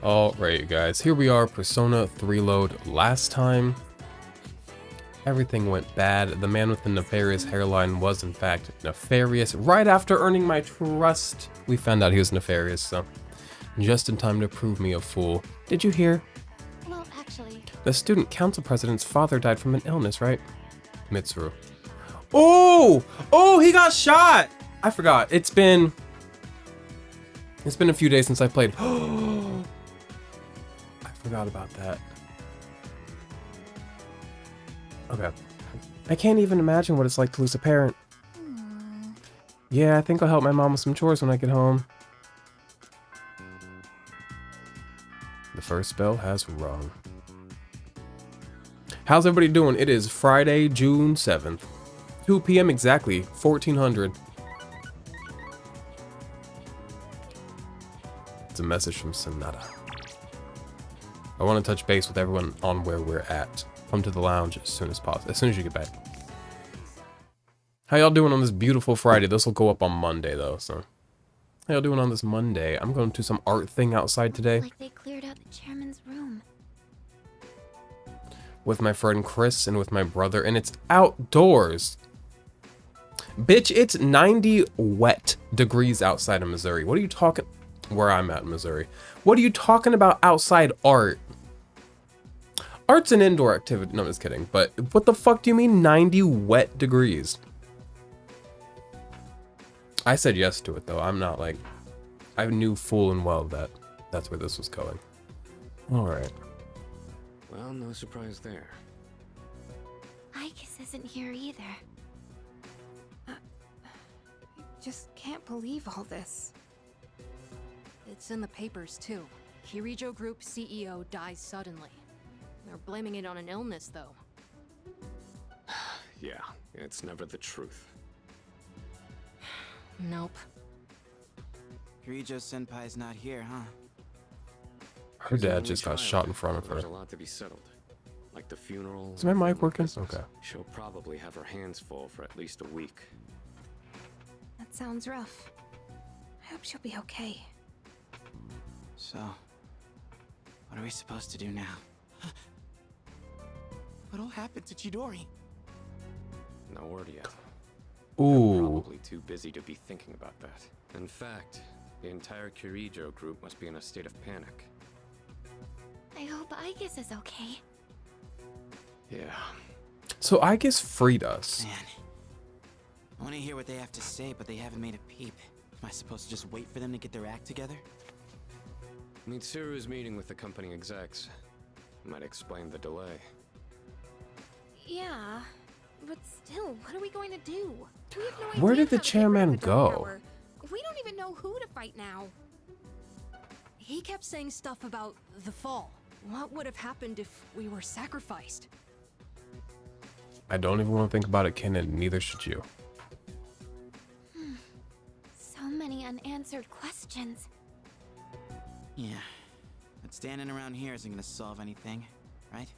Alright guys, here we are, Persona 3 load. Last time, everything went bad. The man with the nefarious hairline was in fact nefarious. Right after earning my trust, we found out he was nefarious, so just in time to prove me a fool. Did you hear? Well, actually... The student council president's father died from an illness, right? Mitsuru. Oh! Oh, he got shot! I forgot. It's been a few days since I played. I forgot about that. Okay. I can't even imagine what it's like to lose a parent. Yeah, I think I'll help my mom with some chores when I get home. The first bell has rung. How's everybody doing? It is Friday, June 7th. 2 p.m. exactly, 1400. It's a message from Sonata. I want to touch base with everyone on where we're at. Come to the lounge as soon as possible, as soon as you get back. How y'all doing on this beautiful Friday? This will go up on Monday though, so. How y'all doing on this Monday? I'm going to some art thing outside today. Like they cleared out the chairman's room. With my friend Chris and with my brother, and it's outdoors. Bitch, it's 90 wet degrees outside of Missouri. What are you talking? Where I'm at in Missouri. What are you talking about outside art? Art's an indoor activity. No, I'm just kidding. But what the fuck do you mean 90 wet degrees? I said yes to it though. I'm not like, I knew full and well that that's where this was going. All right. Well, no surprise there. Ike's isn't here either. I just can't believe all this. It's in the papers too. Kirijo Group CEO dies suddenly. They're blaming it on an illness though. Yeah, it's never the truth. Nope. Kirijo Senpai's not here, huh? Her dad just got shot in front of her. There's a lot to be settled. Like the funeral. Is my mic working? Okay. She'll probably have her hands full for at least a week. That sounds rough. I hope she'll be okay. So, what are we supposed to do now? What all happened to Chidori? No word yet. Ooh. Probably too busy to be thinking about that. In fact, the entire Kirijo group must be in a state of panic. I hope Ike's is okay. Yeah. So I guess freed us. Man, I want to hear what they have to say, but they haven't made a peep. Am I supposed to just wait for them to get their act together? Mitsuru's meeting with the company execs. Might explain the delay. Yeah, but still, what are we going to do? We have no idea Where did the how to get rid chairman of the Dark go? Tower. We don't even know who to fight now. He kept saying stuff about the fall. What would have happened if we were sacrificed? I don't even want to think about it, Ken, and neither should you. So many unanswered questions. Yeah, but standing around here isn't gonna solve anything, right?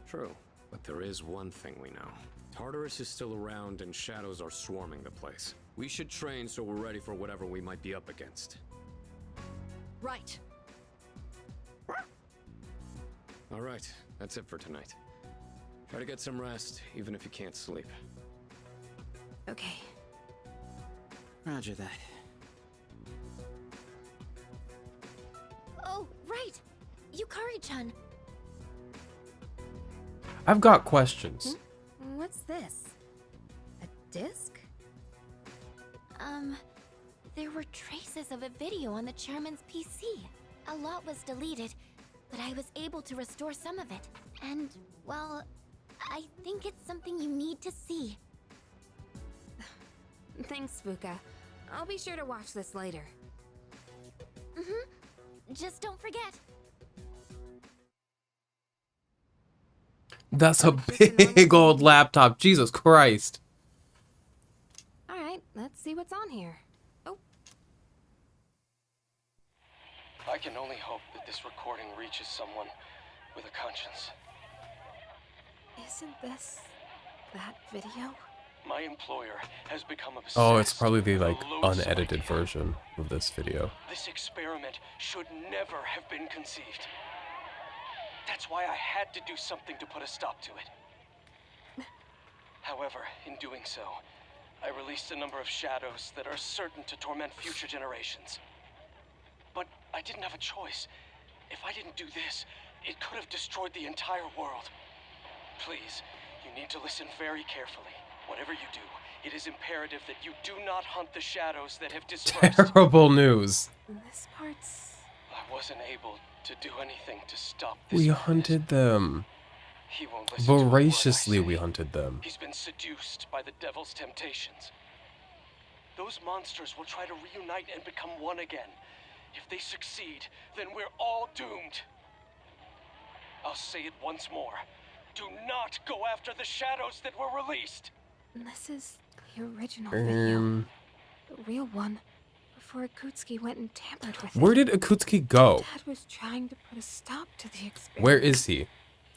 True, but there is one thing we know. Tartarus is still around and shadows are swarming the place. We should train so we're ready for whatever we might be up against. Right. Alright, that's it for tonight. Try to get some rest, even if you can't sleep. Okay. Roger that. Oh, right! Yukari-chan. I've got questions. What's this? A disc? There were traces of a video on the chairman's PC. A lot was deleted, but I was able to restore some of it. And, well, I think it's something you need to see. Thanks, Fuka. I'll be sure to watch this later. Just don't forget. That's a big old laptop. Jesus Christ. Alright, let's see what's on here. Oh. I can only hope that this recording reaches someone with a conscience. Isn't this that video? My employer has become obsessed. Oh, it's probably the like with a loathsome unedited idea. version of this video. This experiment should never have been conceived. That's why I had to do something to put a stop to it. However, in doing so, I released a number of shadows that are certain to torment future generations. But I didn't have a choice. If I didn't do this, it could have destroyed the entire world. Please, you need to listen very carefully. Whatever you do, it is imperative that you do not hunt the shadows that have dispersed. Terrible news. This part's... I wasn't able to do anything to stop this. We madness. hunted them. He won't listen to a word I Voraciously, we say. hunted them. He's been seduced by the devil's temptations. Those monsters will try to reunite and become one again. If they succeed, then we're all doomed. I'll say it once more. Do not go after the shadows that were released. This is the original video. Um, The real one. Before Akutsuki went and tampered with it. where did Akutsuki go? Dad was trying to put a stop to the experiment. Where is he?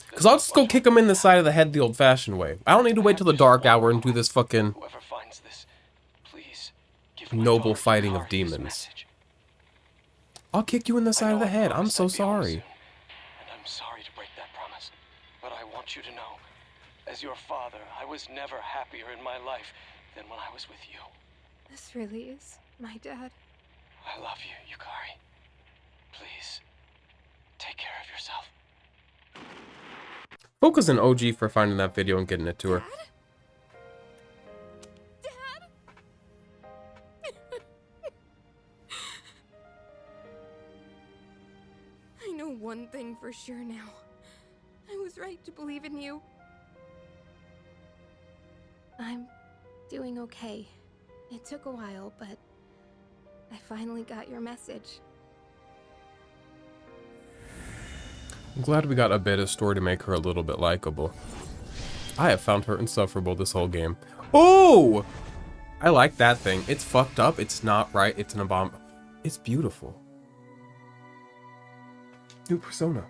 Because I'll just go kick him in the side of the head the old-fashioned way. I don't need to wait till the dark hour and do this fucking Whoever finds this, please give my noble daughter fighting of Hikari this demons. message. I'll kick you in the I side know of the I head. I'm promised so I'd be home sorry. soon, and I'm sorry to break that promise. But I want you to know, as your father, I was never happier in my life than when I was with you. This really is my dad. I love you, Yukari. Please, take care of yourself. Focus on OG for finding that video and getting it to her. I know one thing for sure now. I was right to believe in you. I'm doing okay. It took a while, but I finally got your message. I'm glad we got a bit of story to make her a little bit likable. I have found her insufferable this whole game. Oh! I like that thing. It's fucked up. It's not right. It's an abomination. It's beautiful. New persona.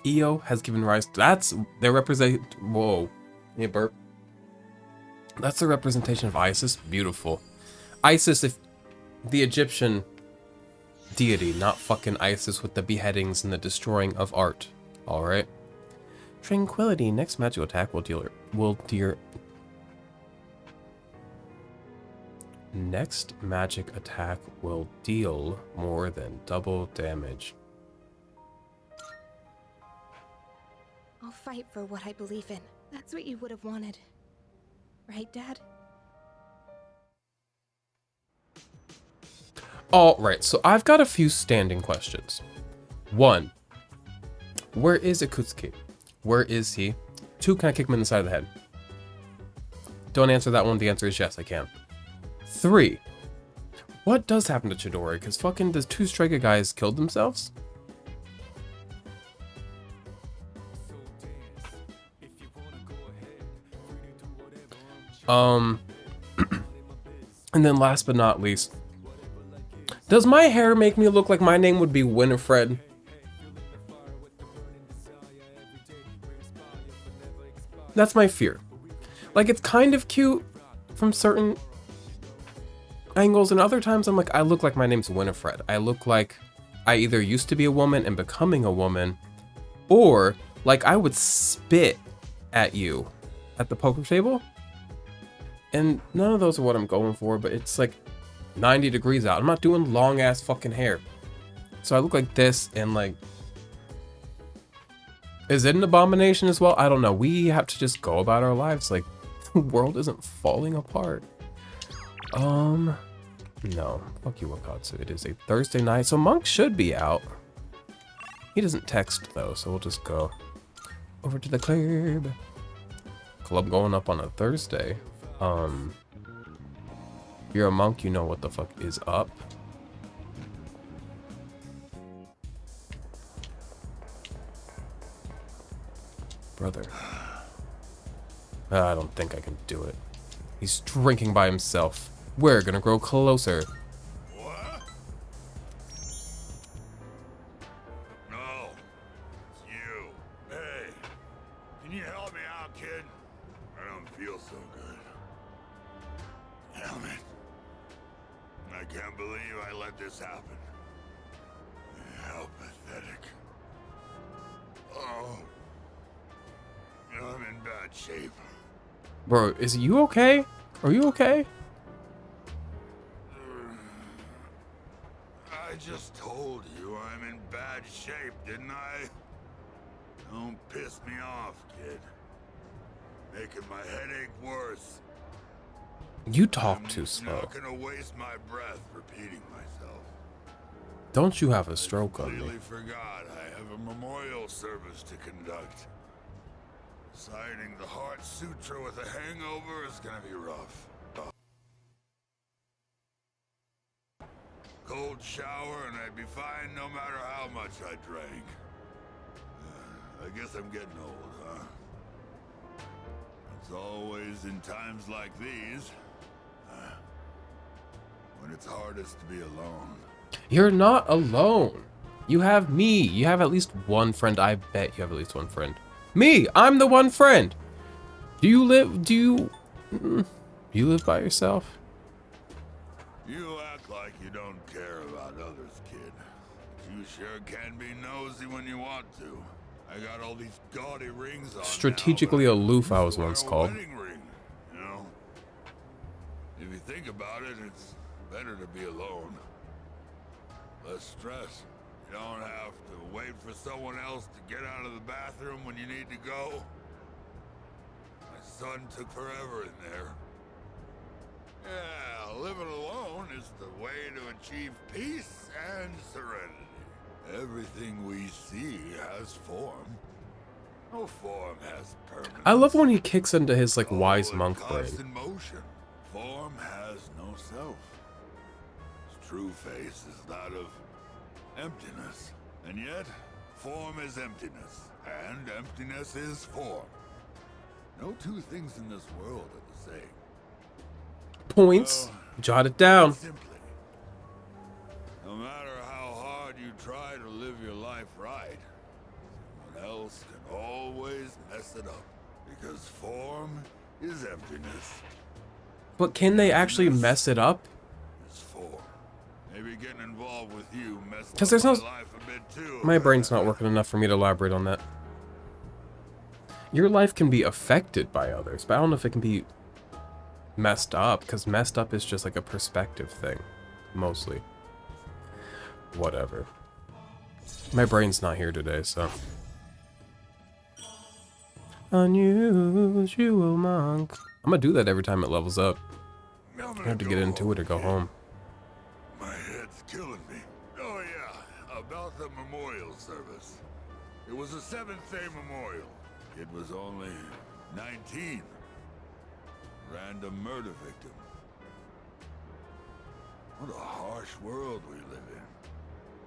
EO has given rise to... That's their represent... Whoa. Yeah, burp. That's the representation of Isis. Beautiful. Isis, if the Egyptian deity, not fucking Isis with the beheadings and the destroying of art. Alright. Tranquility. Next magical attack Next magic attack will deal more than double damage. I'll fight for what I believe in. That's what you would have wanted. Right, Dad? Alright, so I've got a few standing questions. 1. Where is Akutsuki? Where is he? 2, can I kick him in the side of the head? Don't answer that one. The answer is yes, I can. 3. What does happen to Chidori? Because fucking the 2 striker guys killed themselves? And then last but not least, does my hair make me look like my name would be Winifred? That's my fear. Like, it's kind of cute from certain angles, and other times I'm like, I look like my name's Winifred. I look like I either used to be a woman and becoming a woman, or like I would spit at you at the poker table. And none of those are what I'm going for, but it's like 90 degrees out. I'm not doing long ass fucking hair. So I look like this, and like, is it an abomination as well? I don't know. We have to just go about our lives like the world isn't falling apart. No. Fuck you, Wakatsu. It is a Thursday night, so Monk should be out. He doesn't text though, so we'll just go over to the club. Club going up on a Thursday. You're a monk, you know what the fuck is up. Brother. I don't think I can do it. He's drinking by himself. We're gonna grow closer. What? No. It's you. Hey, can you help me out, kid? I don't don't feel so good. Damn it. I can't believe I let this happen. How pathetic. Oh. I'm in bad shape. Bro, is you okay? Are you okay? I just told you I'm in bad shape, didn't I? Don't piss me off, kid. Making my headache worse. You talk too I'm slow. not gonna waste my breath repeating myself. Don't you have a stroke I on me? completely forgot I have a memorial service to conduct. Reciting the Heart Sutra with a hangover is gonna be rough. Cold shower and I'd be fine no matter how much I drank. I guess I'm getting old, huh? It's always in times like these when it's hardest to be alone. You're not alone. You have me. You have at least one friend. I bet you have at least one friend. Me, I'm the one friend. Do you live by yourself? You act like you don't care about others, kid. But you sure can be nosy when you want to. I got all these gaudy rings on Strategically now, aloof, I was used to once wear a called. wedding ring, you know? If you think about it, it's better to be alone. Less stress. You don't have to wait for someone else to get out of the bathroom when you need to go. My son took forever in there. Yeah, living alone is the way to achieve peace and serenity. Everything we see has form. No form has permanence. I love when he kicks into his like wise All in monk brain. constant motion. Form has no self. Its true face is that of emptiness. And yet, form is emptiness. And emptiness is form. No two things in this world are the same. Points. Well, Jot it down. simply, no matter how hard you try to live your life right, someone else can always mess it up. Because form is emptiness. But can they actually mess it up? It's form. Maybe getting involved with you messed 'Cause up there's my no- life a bit too. My brain's not working enough for me to elaborate on that. Your life can be affected by others, but I don't know if it can be messed up, because messed up is just like a perspective thing, mostly. Whatever. My brain's not here today, so. Unusual monk. I'm gonna do that every time it levels up. I'm I gonna have to go get into it or go kid. home. My head's killing me. Oh yeah, about the memorial service. It was a 7th-day memorial. Kid was only 19. Random murder victim. What a harsh world we live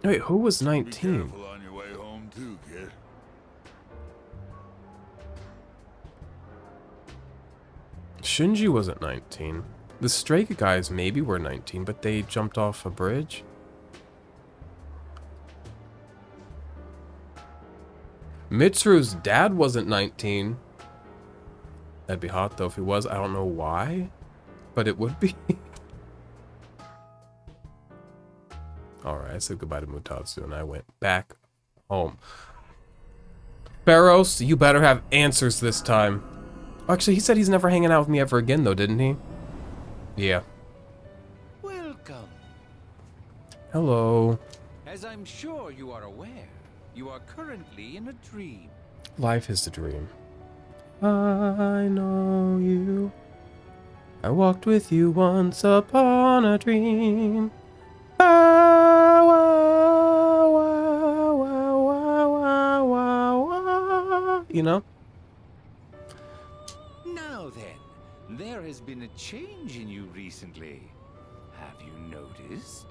in. Wait, who was Be 19? careful on your way home too, kid. Shinji wasn't 19. The stray guys maybe were 19, but they jumped off a bridge. Mitsuru's dad wasn't 19. That'd be hot though if he was. I don't know why, but it would be. Alright, I said goodbye to Mutatsu and I went back home. Barros, you better have answers this time. Actually, he said he's never hanging out with me ever again though, didn't he? Yeah. Welcome. Hello. As I'm sure you are aware, you are currently in a dream. Life is the dream. I know you. I walked with you once upon a dream. Wah, wah, wah, wah, wah, wah, wah. You know? Now then, there has been a change in you recently. Have you noticed?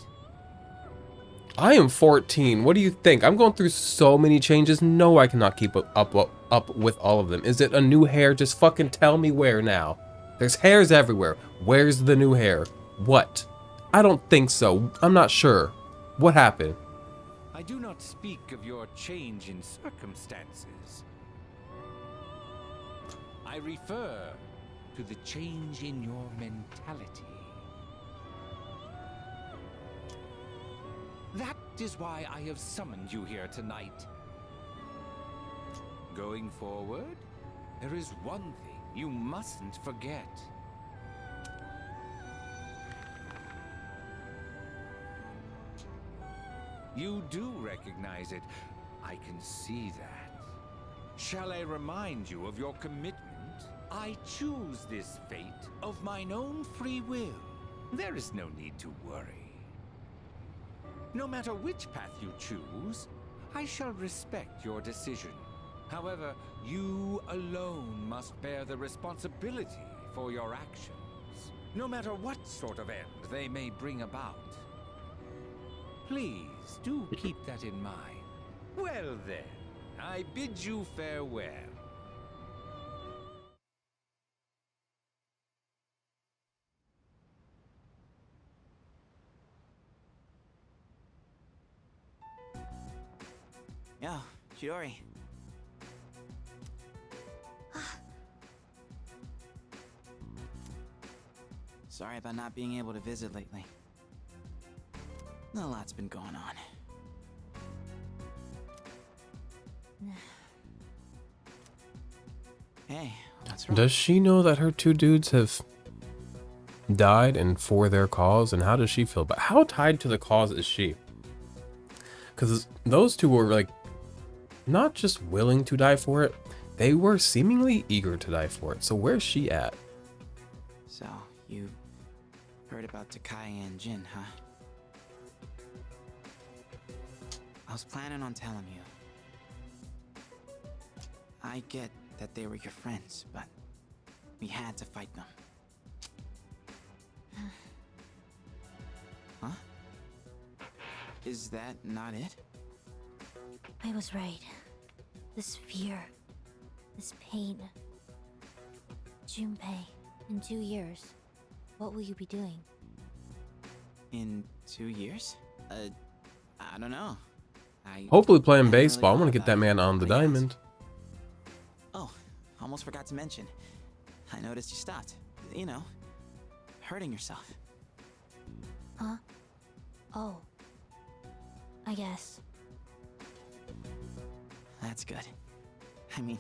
I am 14. What do you think? I'm going through so many changes. No, I cannot keep up with all of them. Is it a new hair? Just fucking tell me where now. There's hairs everywhere. Where's the new hair? What? I don't think so. I'm not sure. What happened? I do not speak of your change in circumstances. I refer to the change in your mentality. That is why I have summoned you here tonight. Going forward, there is one thing you mustn't forget. You do recognize it. I can see that. Shall I remind you of your commitment? I choose this fate of mine own free will. There is no need to worry. No matter which path you choose, I shall respect your decision. However, you alone must bear the responsibility for your actions, no matter what sort of end they may bring about. Please do keep that in mind. Well then, I bid you farewell. Yo, Chidori. Sorry about not being able to visit lately. A lot's been going on. Hey, what's wrong? Does she know that her two dudes have died and for their cause? And how does she feel? But how tied to the cause is she? Because those two were like not just willing to die for it, they were seemingly eager to die for it. So where's she at? So, you heard about Takai and Jin, huh? I was planning on telling you. I get that they were your friends, but we had to fight them. Huh? Is that not it? I was right. This fear, this pain. Junpei, in 2 years, what will you be doing? In 2 years? I don't know. Hopefully playing haven't really baseball. I want thought to get that about it, man on the but yes. diamond. Oh, almost forgot to mention. I noticed you stopped. You know, hurting yourself. Huh? Oh. I guess. That's good. I mean,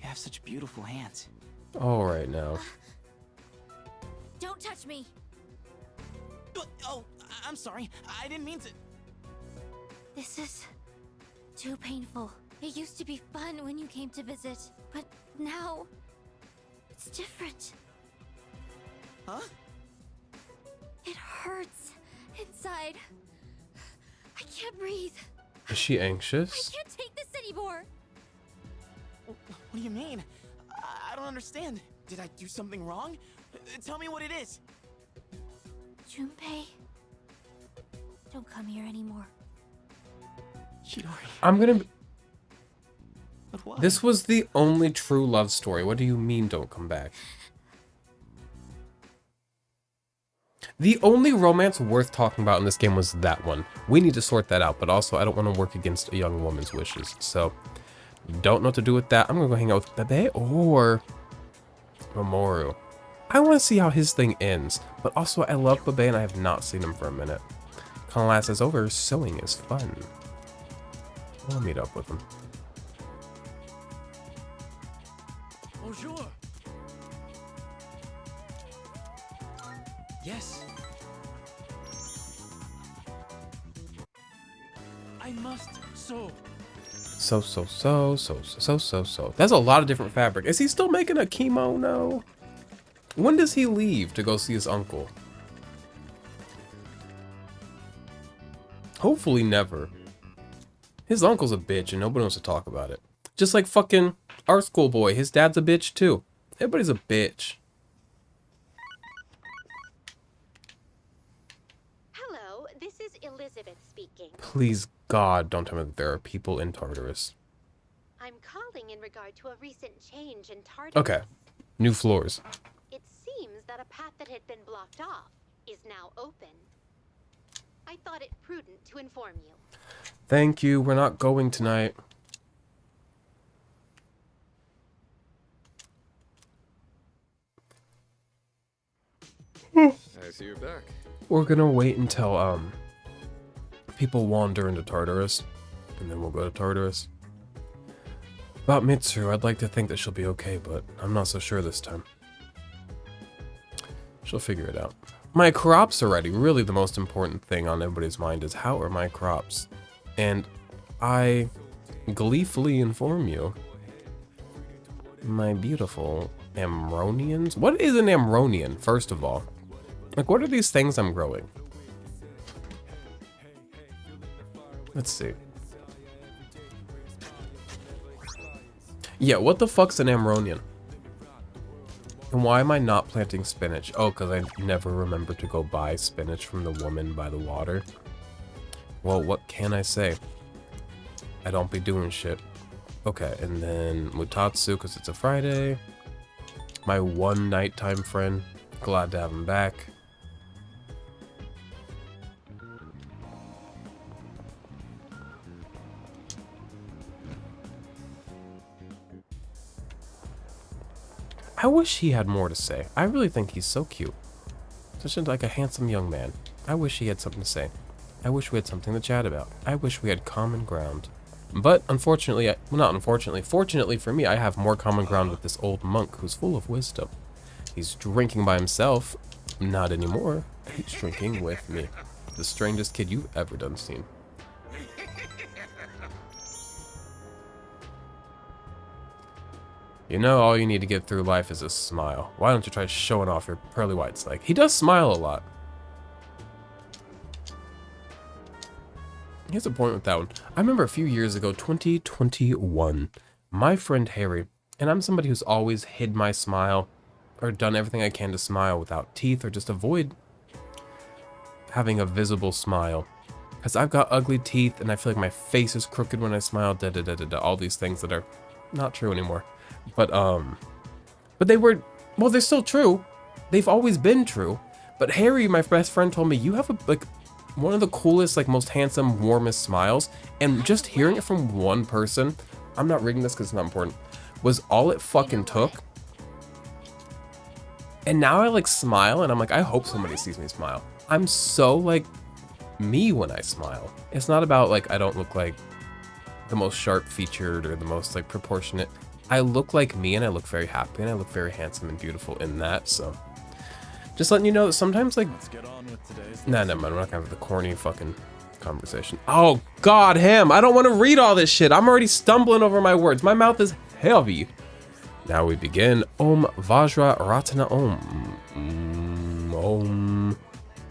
you have such beautiful hands. All right now. Don't touch me! Oh, I'm sorry. I didn't mean to. This is too painful. It used to be fun when you came to visit, but now it's different. Huh? It hurts inside. I can't breathe. Is she I anxious? can't take this anymore. What do you mean? I don't understand. Did I do something wrong? Tell me what it is. Junpei, don't come here anymore. Chidori. I'm gonna. But why? This was the only true love story. What do you mean, don't come back? The only romance worth talking about in this game was that one. We need to sort that out, but also I don't want to work against a young woman's wishes. So, don't know what to do with that. I'm gonna go hang out with Bebe or Mamoru. I want to see how his thing ends, but also I love Bebe and I have not seen him for a minute. Class is over, sewing is fun. I'll meet up with him. Bonjour. Yes. I must sew. So. That's a lot of different fabric. Is he still making a kimono? When does he leave to go see his uncle? Hopefully never. His uncle's a bitch and nobody wants to talk about it. Just like fucking our schoolboy. His dad's a bitch too. Everybody's a bitch. Hello, this is Elizabeth speaking. Please, God, don't tell me that there are people in Tartarus. I'm calling in regard to a recent change in Tartarus. Okay. New floors. It seems that a path that had been blocked off is now open. I thought it prudent to inform you. Thank you. We're not going tonight. I see you're back. We're gonna wait until people wander into Tartarus, and then we'll go to Tartarus. About Mitsuru, I'd like to think that she'll be okay, but I'm not so sure this time. She'll figure it out. My crops are ready. Really, the most important thing on everybody's mind is how are my crops? And I gleefully inform you, my beautiful Amronians. What is an Amronian, first of all? Like, what are these things I'm growing? Let's see. Yeah, what the fuck's an Amronian? And why am I not planting spinach? Oh, because I never remember to go buy spinach from the woman by the water. Well, what can I say? I don't be doing shit. Okay, and then Mutatsu, because it's a Friday. My one nighttime friend. Glad to have him back. I wish he had more to say. I really think he's so cute. Such like a handsome young man. I wish he had something to say. I wish we had something to chat about. I wish we had common ground. But unfortunately, well, not unfortunately, fortunately for me, I have more common ground with this old monk who's full of wisdom. He's drinking by himself. Not anymore. He's drinking with me. The strangest kid you've ever done seen. You know, all you need to get through life is a smile. Why don't you try showing off your pearly whites? Like, he does smile a lot. Here's a point with that one. I remember a few years ago, 2021, my friend Harry, and I'm somebody who's always hid my smile or done everything I can to smile without teeth or just avoid having a visible smile. Because I've got ugly teeth and I feel like my face is crooked when I smile, all these things that are not true anymore. But they were, well, they're still true. They've always been true. But Harry, my best friend, told me, you have one of the coolest, most handsome, warmest smiles. And just hearing it from one person, I'm not reading this because it's not important, was all it fucking took. And now I smile and I'm like, I hope somebody sees me smile. I'm so me when I smile. It's not about I don't look like the most sharp featured or the most proportionate. I look like me and I look very happy and I look very handsome and beautiful in that. So just letting you know that sometimes let's get on with today's never mind, we're not gonna have the corny fucking conversation. Oh god, him, I don't want to read all this shit. I'm already stumbling over my words. My mouth is heavy. Now we begin. Om Vajra Ratana Om. Om.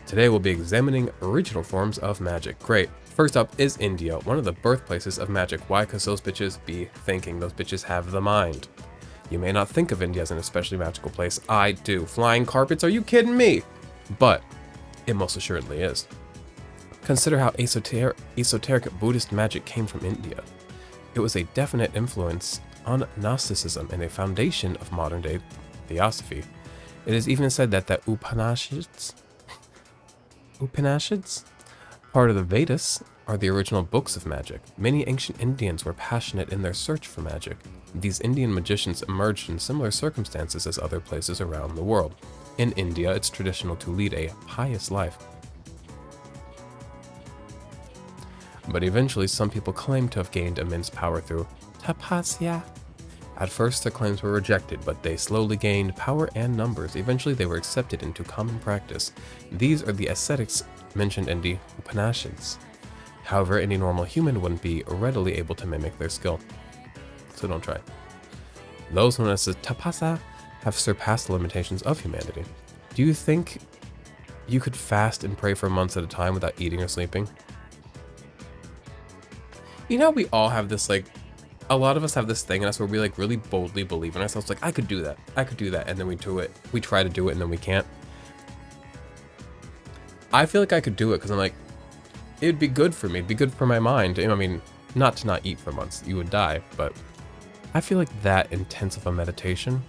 Today we'll be examining original forms of magic. Great. First up is India, one of the birthplaces of magic. Why? Because those bitches be thinking. Those bitches have the mind. You may not think of India as an especially magical place. I do. Flying carpets? Are you kidding me? But it most assuredly is. Consider how esoteric Buddhist magic came from India. It was a definite influence on Gnosticism and a foundation of modern-day theosophy. It is even said that the Upanishads, part of the Vedas, are the original books of magic. Many ancient Indians were passionate in their search for magic. These Indian magicians emerged in similar circumstances as other places around the world. In India, it's traditional to lead a pious life. But eventually, some people claim to have gained immense power through tapasya. At first, their claims were rejected, but they slowly gained power and numbers. Eventually, they were accepted into common practice. These are the ascetics mentioned in the Upanishads. However, any normal human wouldn't be readily able to mimic their skill. So don't try. Those known as the tapasa have surpassed the limitations of humanity. Do you think you could fast and pray for months at a time without eating or sleeping? You know, we all have this, a lot of us have this thing in us where we, really boldly believe in ourselves, I could do that, and then we do it. We try to do it, and then we can't. I feel like I could do it, because I'm it'd be good for me, it'd be good for my mind. I mean, not to not eat for months, you would die, but I feel like that intense of a meditation,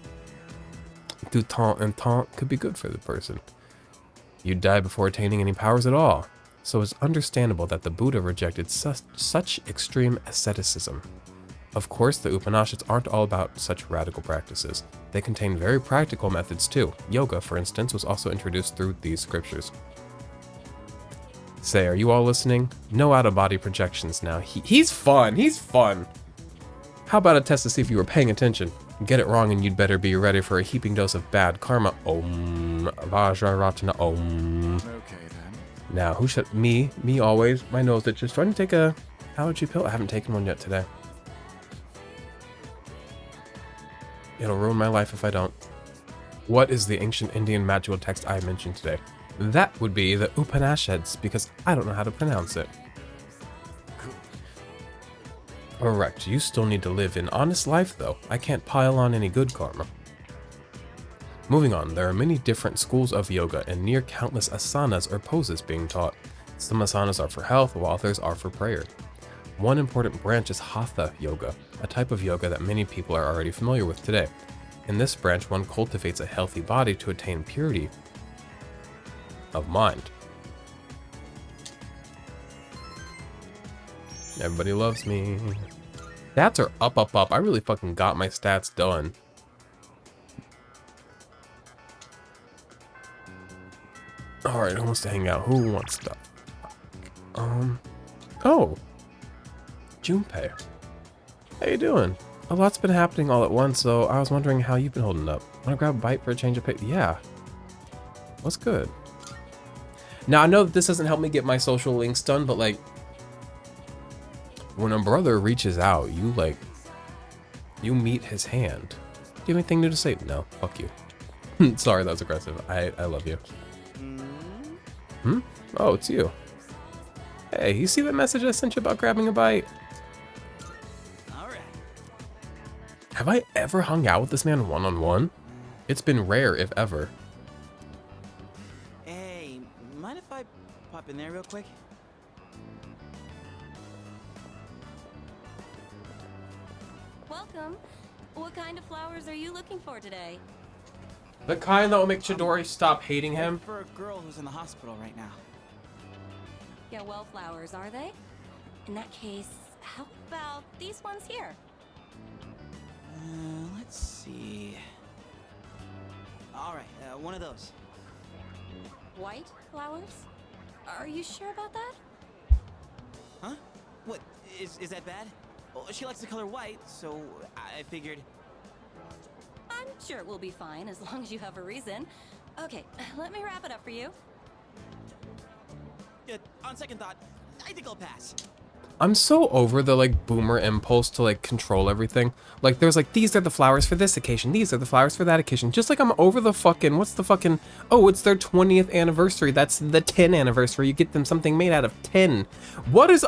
du temps en temps, could be good for the person. You'd die before attaining any powers at all. So it's understandable that the Buddha rejected such extreme asceticism. Of course, the Upanishads aren't all about such radical practices. They contain very practical methods too. Yoga, for instance, was also introduced through these scriptures. Say, are you all listening? No out-of-body projections now. He's fun. He's fun. How about a test to see if you were paying attention? Get it wrong and you'd better be ready for a heaping dose of bad karma. Om. Vajraratana Om. Okay then. Now, who should... Me always. My nose itches. Do I need to take a allergy pill? I haven't taken one yet today. It'll ruin my life if I don't. What is the ancient Indian magical text I mentioned today? That would be the Upanishads, because I don't know how to pronounce it. Correct. You still need to live an honest life, though. I can't pile on any good karma. Moving on, there are many different schools of yoga and near countless asanas or poses being taught. Some asanas are for health, while others are for prayer. One important branch is Hatha yoga, a type of yoga that many people are already familiar with today. In this branch, one cultivates a healthy body to attain purity of mind. Everybody loves me. Stats are up. I really fucking got my stats done. Alright, who wants to hang out? Who wants stuff? Oh. Junpei. How you doing? A lot's been happening all at once, so I was wondering how you've been holding up. Wanna grab a bite for a change of pace? Yeah. What's good? Now, I know that this doesn't help me get my social links done, but like, when a brother reaches out, you meet his hand. Do you have anything new to say? No, fuck you. Sorry, that was aggressive. I love you. Hmm? Oh, it's you. Hey, you see that message I sent you about grabbing a bite? Alright. Have I ever hung out with this man one-on-one? It's been rare, if ever. Hey, mind if I pop in there real quick? Welcome. What kind of flowers are you looking for today? The kind that will make Chidori stop hating him? For a girl who's in the hospital right now. Yeah, well flowers, are they? In that case, how about these ones here? Let's see. Alright, one of those. White flowers? Are you sure about that? Huh? What, is that bad? Well, she likes the color white, so I figured... I'm sure it will be fine as long as you have a reason. Okay, let me wrap it up for you. On second thought, I think I'll pass. I'm so over the like boomer impulse to like control everything. Like there's like, these are the flowers for this occasion, these are the flowers for that occasion. Just like I'm over the fucking, what's the fucking, oh, it's their 20th anniversary. That's the 10 anniversary. You get them something made out of 10. What is...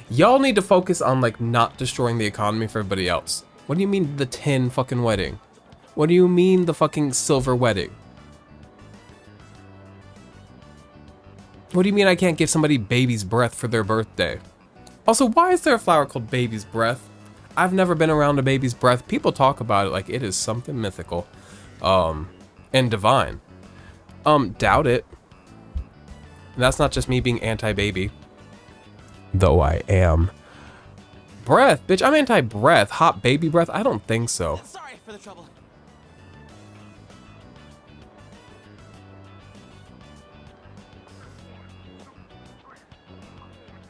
Y'all need to focus on like not destroying the economy for everybody else. What do you mean the 10 fucking wedding? What do you mean the fucking silver wedding? What do you mean I can't give somebody baby's breath for their birthday? Also, why is there a flower called baby's breath? I've never been around a baby's breath. People talk about it like it is something mythical, and divine. Doubt it. That's not just me being anti-baby. Though I am. Breath, bitch, I'm anti-breath. Hot baby breath? I don't think so. Sorry for the trouble.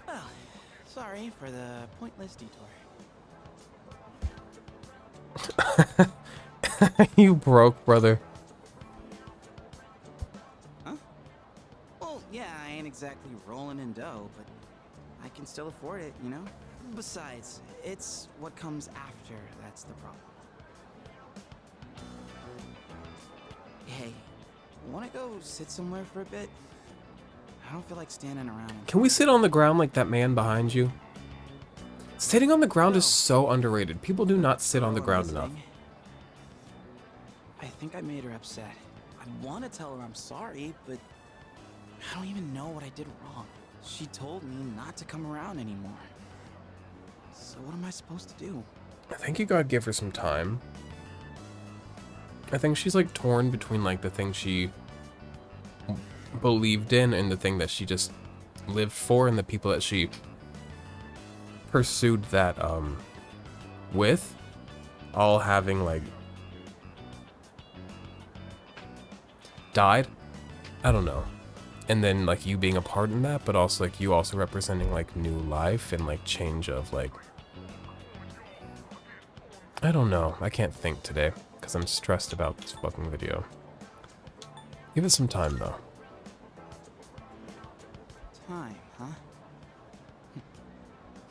Well, sorry for the pointless detour. You broke, brother. Huh? Well, yeah, I ain't exactly rolling in dough, but I can still afford it, you know? Besides, it's what comes after that's the problem. Hey, wanna go sit somewhere for a bit? I don't feel like standing around. Can we sit on the ground like that man behind you? Sitting on the ground is so underrated. People do not sit on the ground enough. I think I made her upset. I want to tell her I'm sorry, but I don't even know what I did wrong. She told me not to come around anymore. So what am I supposed to do? I think you gotta give her some time. I think she's like torn between like the thing she believed in and the thing that she just lived for and the people that she pursued that with, all having like died. I don't know. And then like you being a part in that, but also like you also representing like new life and like change of like, I don't know. I can't think today because I'm stressed about this fucking video. Give it some time though. Time, huh?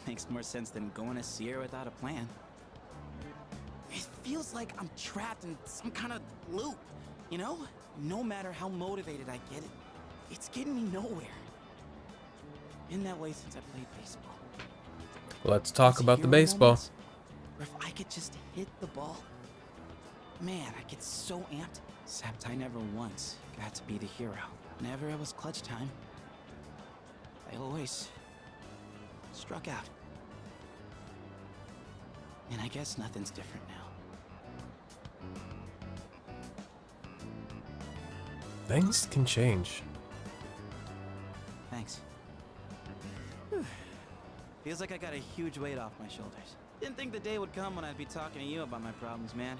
Makes more sense than going to Sierra without a plan. It feels like I'm trapped in some kind of loop, you know? No matter how motivated I get, it's getting me nowhere. Been that way since I played baseball. Let's talk about the Hero baseball. moments, or if I could just hit the ball. Man, I get so amped. Except I never once got to be the hero. Whenever it was clutch time, I always struck out. And I guess nothing's different now. Things can change. Thanks. Whew. Feels like I got a huge weight off my shoulders. Didn't think the day would come when I'd be talking to you about my problems, man.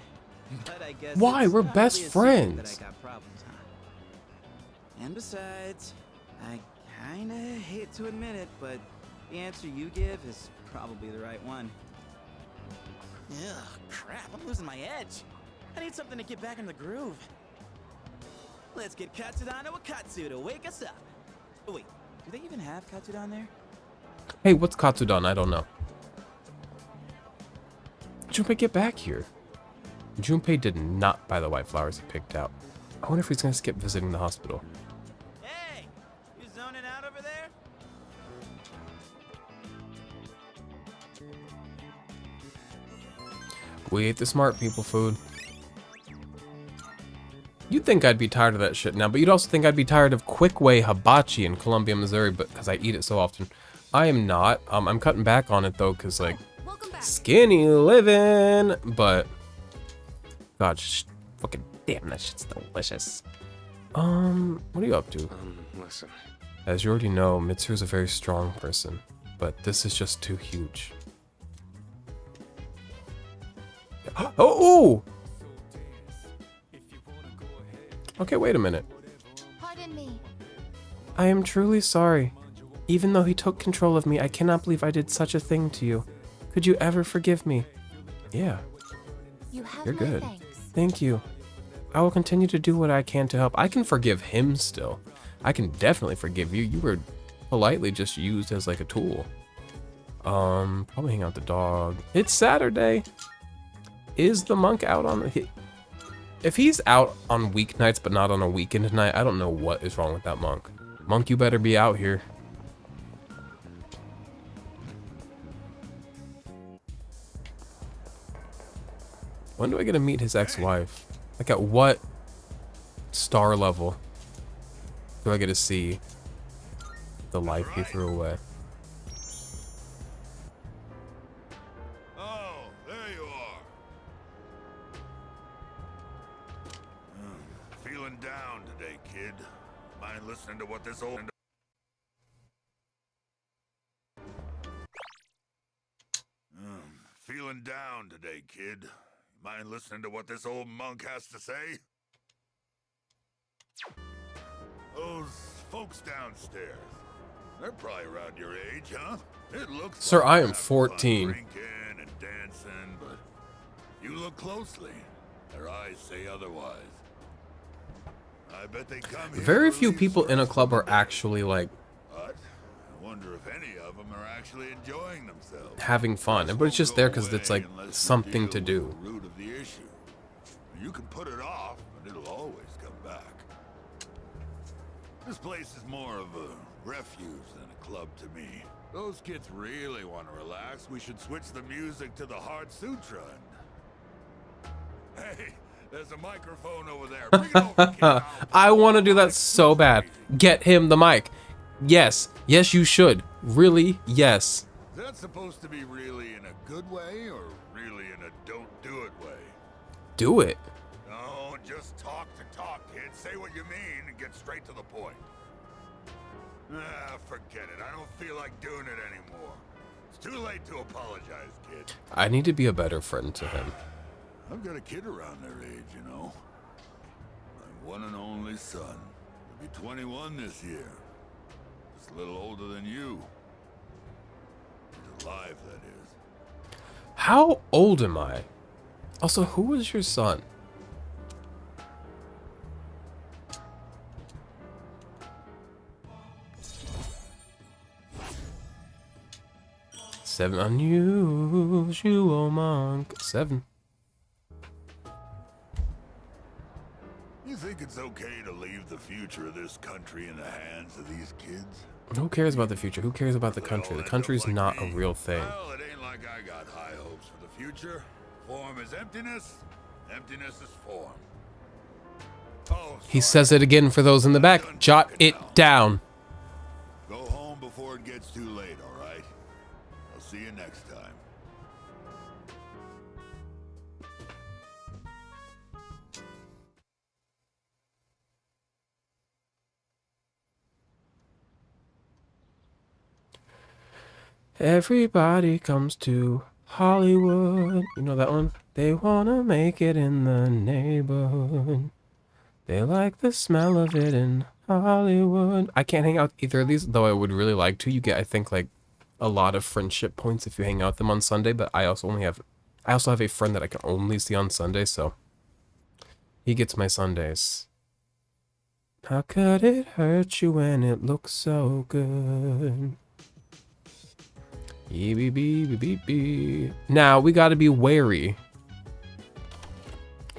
But I guess Why? it's We're not best really a secret friends. that I got problems, huh? And besides, I kinda hate to admit it, but the answer you give is probably the right one. Ugh, crap, I'm losing my edge. I need something to get back in the groove. Let's get Katsudan or Katsu to wake us up. Oh wait, do they even have Katsudan there? Hey, what's Katsudan? I don't know. Junpei, get back here. Junpei did not buy the white flowers he picked out. I wonder if he's gonna skip visiting the hospital. Hey, you zoning out over there? We ate the smart people food. You'd think I'd be tired of that shit now, but you'd also think I'd be tired of quick way hibachi in Columbia, Missouri, but because I eat it so often. I am not. I'm cutting back on it though, because like skinny living, but God, fucking damn, that shit's delicious. What are you up to? Listen. As you already know, Mitsuru's a very strong person, but this is just too huge. Oh! Okay, wait a minute. Pardon me. I am truly sorry. Even though he took control of me, I cannot believe I did such a thing to you. Could you ever forgive me? Yeah, You have you're my good. thanks. Thank you. I will continue to do what I can to help. I can forgive him still. I can definitely forgive you. You were politely just used as like a tool. Probably hang out with the dog. It's Saturday. Is the monk out on the... If he's out on weeknights but not on a weekend night, I don't know what is wrong with that monk. Monk, you better be out here. When do I get to meet his ex-wife? Like at what star level do I get to see the life he threw away? Oh, there you are. Feeling down today, kid. Mind listening to what this old... Feeling down today, kid. Mind listening to what this old monk has to say? Those folks downstairs. They're probably around your age, huh? It looks Sir, like I they're am having fun 14. Drinking and dancing, but you look closely. Their eyes say otherwise. I bet they come here. Very to few relieve people in a stress club from are the day. actually like But I wonder if any of them are actually enjoying themselves. having fun, but it's just there because it's like something to do. The root of the issue. You can put it off, but it'll always come back. This place is more of a refuge than a club to me. Those kids really want to relax. We should switch the music to the Heart Sutra. Hey, there's a microphone over there. Bring it over, kid. I'll I want to do that so bad. Get him the mic. Yes. Yes, you should. Really? Yes. Is that supposed to be really in a good way or really in a don't do it way? Do it. No, just talk to talk, kid. Say what you mean and get straight to the point. Ah, forget it. I don't feel like doing it anymore. It's Too late to apologize, kid. I need to be a better friend to him. I've got a kid around their age, you know. My one and only son. He'll be 21 this year. Just a little older than you. He's alive, that is. How old am I? Also, who is your son? Seven unusual monk. 7. You think it's okay to leave the future of this country in the hands of these kids? Who cares about the future? Who cares about the country? The country's not a real thing. Well, it ain't like I got high hopes for the future. Form is emptiness. Emptiness is form. Oh, He says it again for those in the back. Jot it down. Go home before it gets too late, all right? I'll see you next time. Everybody comes to Hollywood. You know that one? They wanna make it in the neighborhood. They like the smell of it in Hollywood. I can't hang out with either of these, though I would really like to. You get, I think, like a lot of friendship points if you hang out with them on Sunday, but I also have a friend that I can only see on Sunday, so he gets my Sundays. How could it hurt you when it looks so good? Beep, beep, beep, beep, beep. Now we gotta be wary.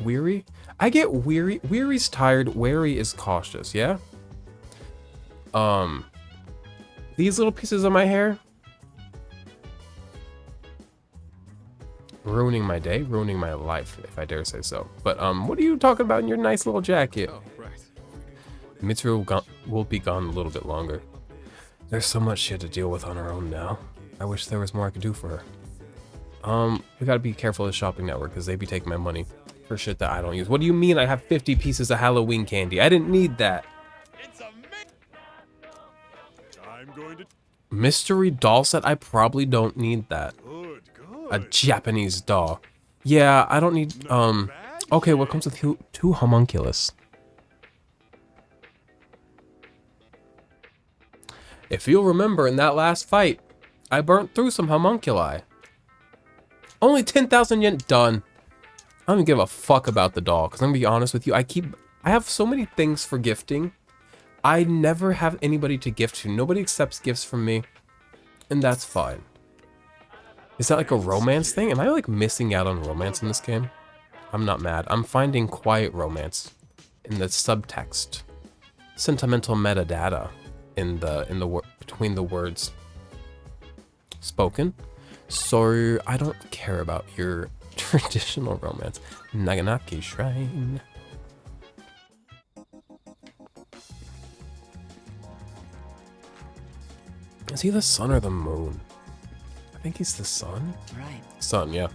Weary? I get weary. Weary's tired. Wary is cautious, yeah? These little pieces of my hair. Ruining my day, ruining my life, if I dare say so. But, what are you talking about in your nice little jacket? Oh, right. Mitsuru will be gone a little bit longer. There's so much shit to deal with on our own now. I wish there was more I could do for her. We gotta be careful of the shopping network because they be taking my money for shit that I don't use. What do you mean I have 50 pieces of Halloween candy? I didn't need that. I'm going to... Mystery doll set? I probably don't need that. Good. A Japanese doll. Yeah, I don't need, okay, what comes with two homunculus? If you'll remember in that last fight, I burnt through some homunculi. Only 10,000 yen, done. I don't even give a fuck about the doll, because I'm gonna be honest with you, I have so many things for gifting. I never have anybody to gift to. Nobody accepts gifts from me, and that's fine. Is that like a romance thing? Am I like missing out on romance in this game? I'm not mad. I'm finding quiet romance in the subtext. Sentimental metadata in the between the words spoken. So I don't care about your traditional romance. Naganaki Shrine. Is he the sun or the moon? I think he's the sun. Right. Sun, yeah.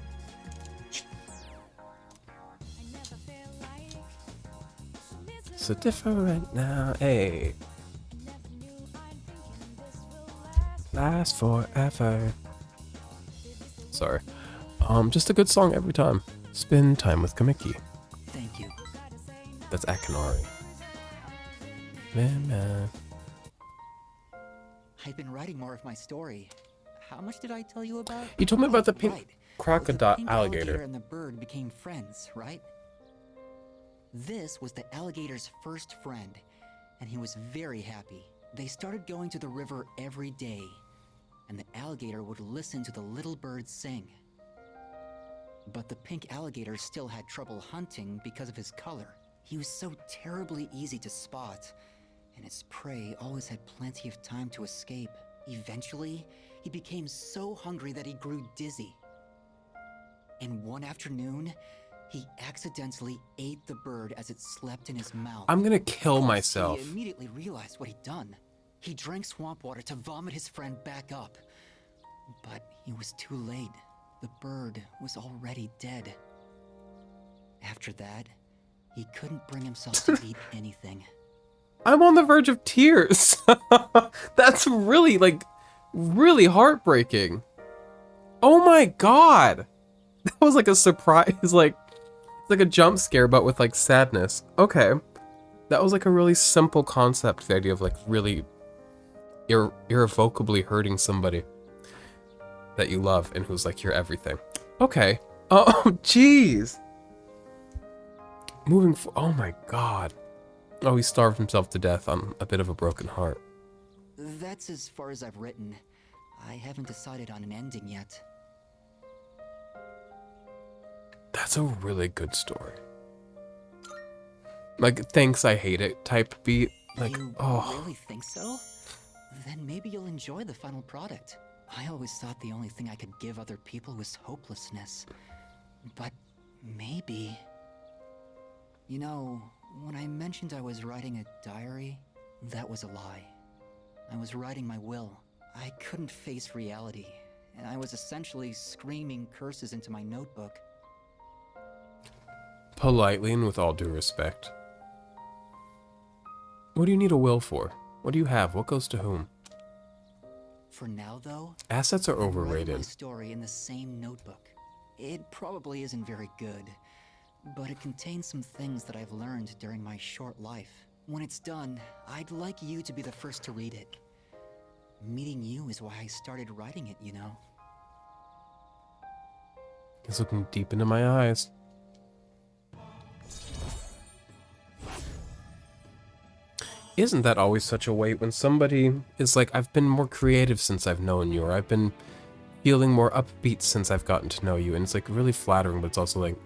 So different now, hey. Last forever. Sorry. Just a good song every time. Spend time with Kamiki. Thank you. That's Akinari. Man. I've been writing more of my story. How much did I tell you about? You told me about the pink Right. crocodile The pink alligator. and the bird became friends, right? This was the alligator's first friend, and he was very happy. They started going to the river every day, and the alligator would listen to the little bird sing. But the pink alligator still had trouble hunting because of his color. He was so terribly easy to spot, and his prey always had plenty of time to escape. Eventually, he became so hungry that he grew dizzy. And one afternoon, he accidentally ate the bird as it slept in his mouth. I'm gonna kill Plus, myself. He immediately realized what he'd done. He drank swamp water to vomit his friend back up. But he was too late. The bird was already dead. After that, he couldn't bring himself to eat anything. I'm on the verge of tears. That's really, really heartbreaking. Oh my god! That was like a surprise, like, it's like a jump scare, but with like sadness. Okay. That was like a really simple concept, the idea of like really irrevocably hurting somebody that you love and who's like your everything. Okay. Oh, jeez. Oh my god. Oh, he starved himself to death on a bit of a broken heart. That's as far as I've written. I haven't decided on an ending yet. That's a really good story. Like, thanks, I hate it type beat. Like, you oh. really think so? Then maybe you'll enjoy the final product. I always thought the only thing I could give other people was hopelessness. But maybe... You know, when I mentioned I was writing a diary, that was a lie. I was writing my will. I couldn't face reality, and I was essentially screaming curses into my notebook. Politely and with all due respect. What do you need a will for? What do you have? What goes to whom? For now, though, assets are I'm writing overrated. my story in the same notebook. It probably isn't very good, but it contains some things that I've learned during my short life. When it's done, I'd like you to be the first to read it. Meeting you is why I started writing it, you know? He's looking deep into my eyes. Isn't that always such a weight when somebody is like, I've been more creative since I've known you, or I've been feeling more upbeat since I've gotten to know you, and it's like really flattering, but it's also like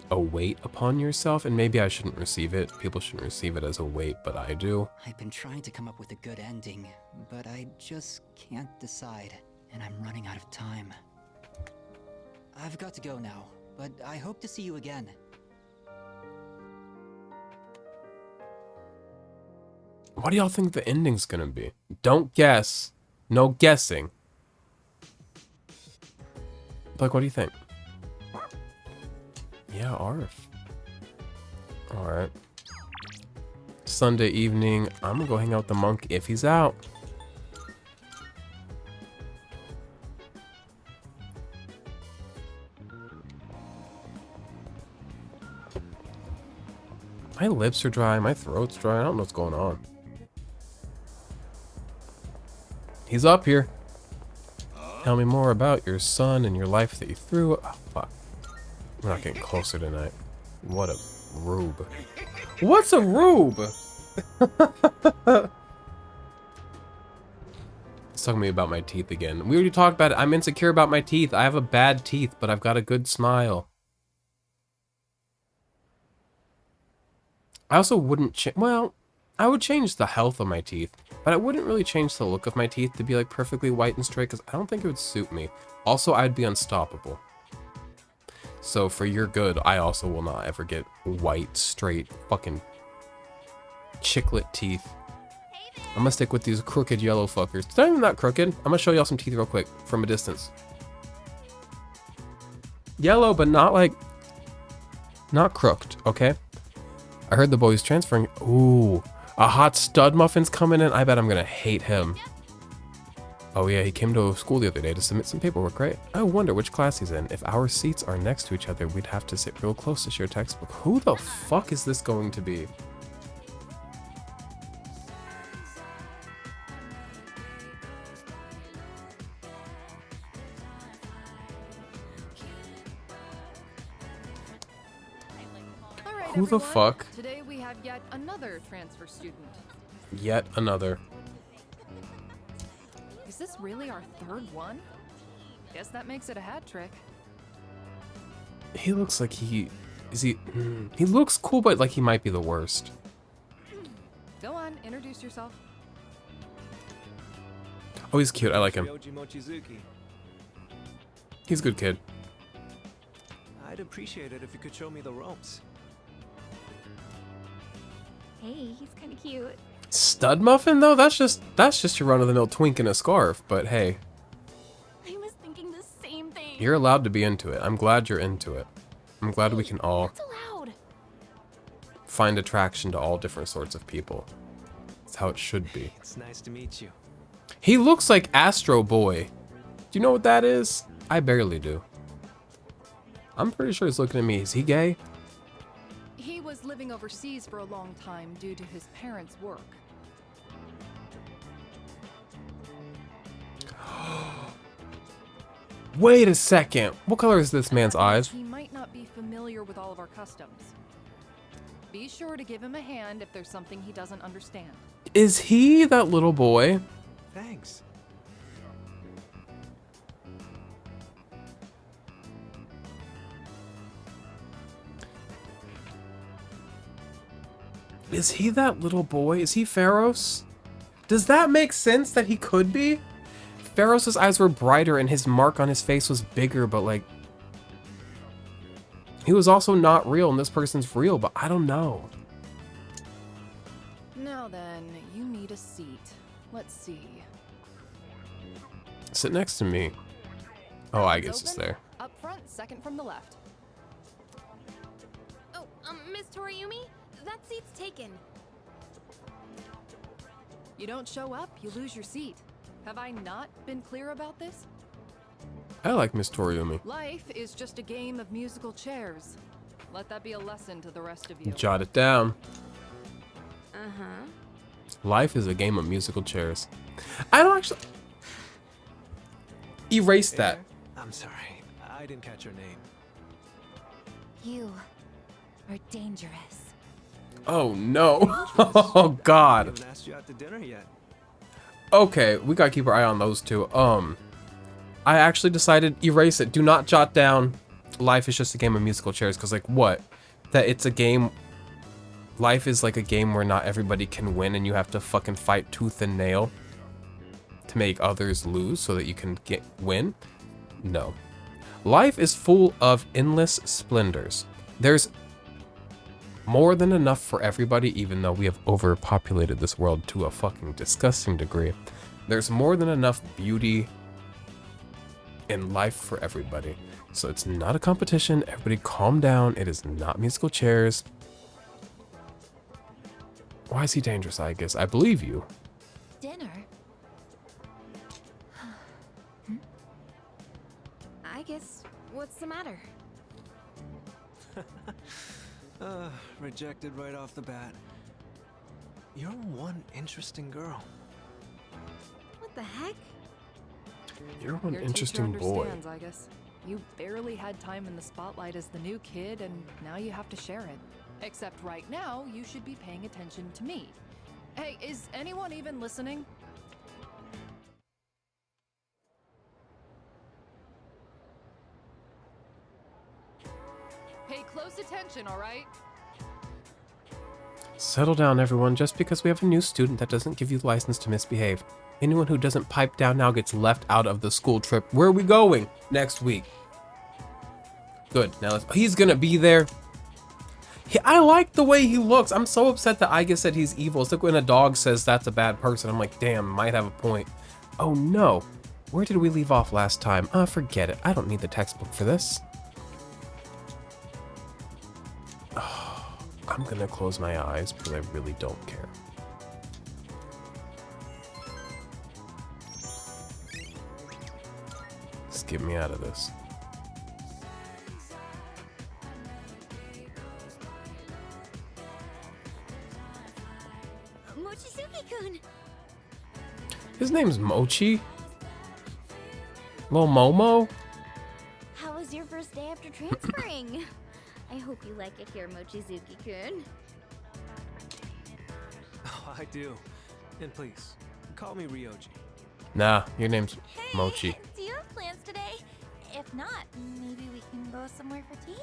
a weight upon yourself, and maybe I shouldn't receive it. People shouldn't receive it as a weight, but I do. I've been trying to come up with a good ending, but I just can't decide, and I'm running out of time. I've got to go now, but I hope to see you again. What do y'all think the ending's gonna be? Don't guess. No guessing. Like, what do you think? Yeah, Arf. Alright. Sunday evening, I'm gonna go hang out with the monk if he's out. My lips are dry, my throat's dry, I don't know what's going on. He's up here. Tell me more about your son and your life that you threw. Oh, fuck. We're not getting closer tonight. What a rube. What's a rube? He's talking to me about my teeth again. We already talked about it. I'm insecure about my teeth. I have a bad teeth, but I've got a good smile. I also wouldn't well, I would change the health of my teeth, but I wouldn't really change the look of my teeth to be like perfectly white and straight, because I don't think it would suit me. Also, I'd be unstoppable. So for your good, I also will not ever get white, straight, fucking chiclet teeth. I'm gonna stick with these crooked yellow fuckers. It's not even that crooked. I'm gonna show y'all some teeth real quick from a distance. Yellow, but not like, not crooked, okay? I heard the boy's transferring. Ooh, a hot stud muffin's coming in. I bet I'm gonna hate him. Oh yeah, he came to school the other day to submit some paperwork, right? I wonder which class he's in. If our seats are next to each other, we'd have to sit real close to share textbook. Who the fuck is this going to be? Who the fuck? Today we have yet another transfer student. Yet another. Is this really our third one? Guess that makes it a hat trick. He looks like he looks cool, but like he might be the worst. Go on, introduce yourself. Oh, he's cute. I like him. He's a good kid. I'd appreciate it if you could show me the ropes. Hey, he's kind of cute. Stud muffin though? That's just your run-of-the-mill twink in a scarf. But hey, I was thinking the same thing. you're allowed to be into it. I'm glad you're into it. I'm glad we can all That's allowed. find attraction to all different sorts of people. It's how it should be. It's nice to meet you. He looks like Astro Boy. Do you know what that is? I barely do. I'm pretty sure he's looking at me. Is he gay? He was living overseas for a long time due to his parents' work. Wait a second. What color is this man's eyes? He might not be familiar with all of our customs. Be sure to give him a hand if there's something he doesn't understand. Is he that little boy? Thanks. Is he that little boy? Is he Pharos? Does that make sense that he could be? Pharos' eyes were brighter and his mark on his face was bigger, but like... He was also not real and this person's real, but I don't know. Now then, you need a seat. Let's see. Sit next to me. Oh, I guess it's Open. there. Up front, second from the left. Oh, Miss Toriumi? That seat's taken. You don't show up, you lose your seat. Have I not been clear about this? I like Miss Toriumi. Life is just a game of musical chairs. Let that be a lesson to the rest of you. Jot it down. Uh-huh. Life is a game of musical chairs. I don't actually... Erase that. I'm sorry. I didn't catch your name. You are dangerous. Oh no. Oh god. I haven't asked you out to dinner yet. Okay, we gotta keep our eye on those two. I actually decided erase it. Do not jot down life is just a game of musical chairs, because like what? That it's a game. Life is like a game where not everybody can win and you have to fucking fight tooth and nail to make others lose so that you can win? No. Life is full of endless splendors. There's more than enough for everybody, even though we have overpopulated this world to a fucking disgusting degree. There's more than enough beauty in life for everybody. So it's not a competition. Everybody calm down. It is not musical chairs. Why is he dangerous, I guess? I believe you. Dinner? I guess, what's the matter? Rejected right off the bat. You're one interesting girl. What the heck? You're one Your interesting teacher boy. understands, I guess. You barely had time in the spotlight as the new kid, and now you have to share it. Except right now, you should be paying attention to me. Hey, is anyone even listening? Pay close attention, all right? Settle down, everyone. Just because we have a new student, that doesn't give you the license to misbehave. Anyone who doesn't pipe down now gets left out of the school trip. Where are we going next week? Good. Now he's gonna be there. I like the way he looks. I'm so upset that Iga said he's evil. It's like when a dog says that's a bad person. I'm like, damn, might have a point. Oh no. Where did we leave off last time? Forget it. I don't need the textbook for this. Oh, I'm gonna close my eyes because I really don't care. Just get me out of this. Mochizuki-kun! His name's Mochi? Lil Momo? How was your first day after transferring? I hope you like it here, Mochizuki-kun. Oh, I do. And please, call me Ryoji. Nah, your name's Mochi. Do you have plans today? If not, maybe we can go somewhere for tea?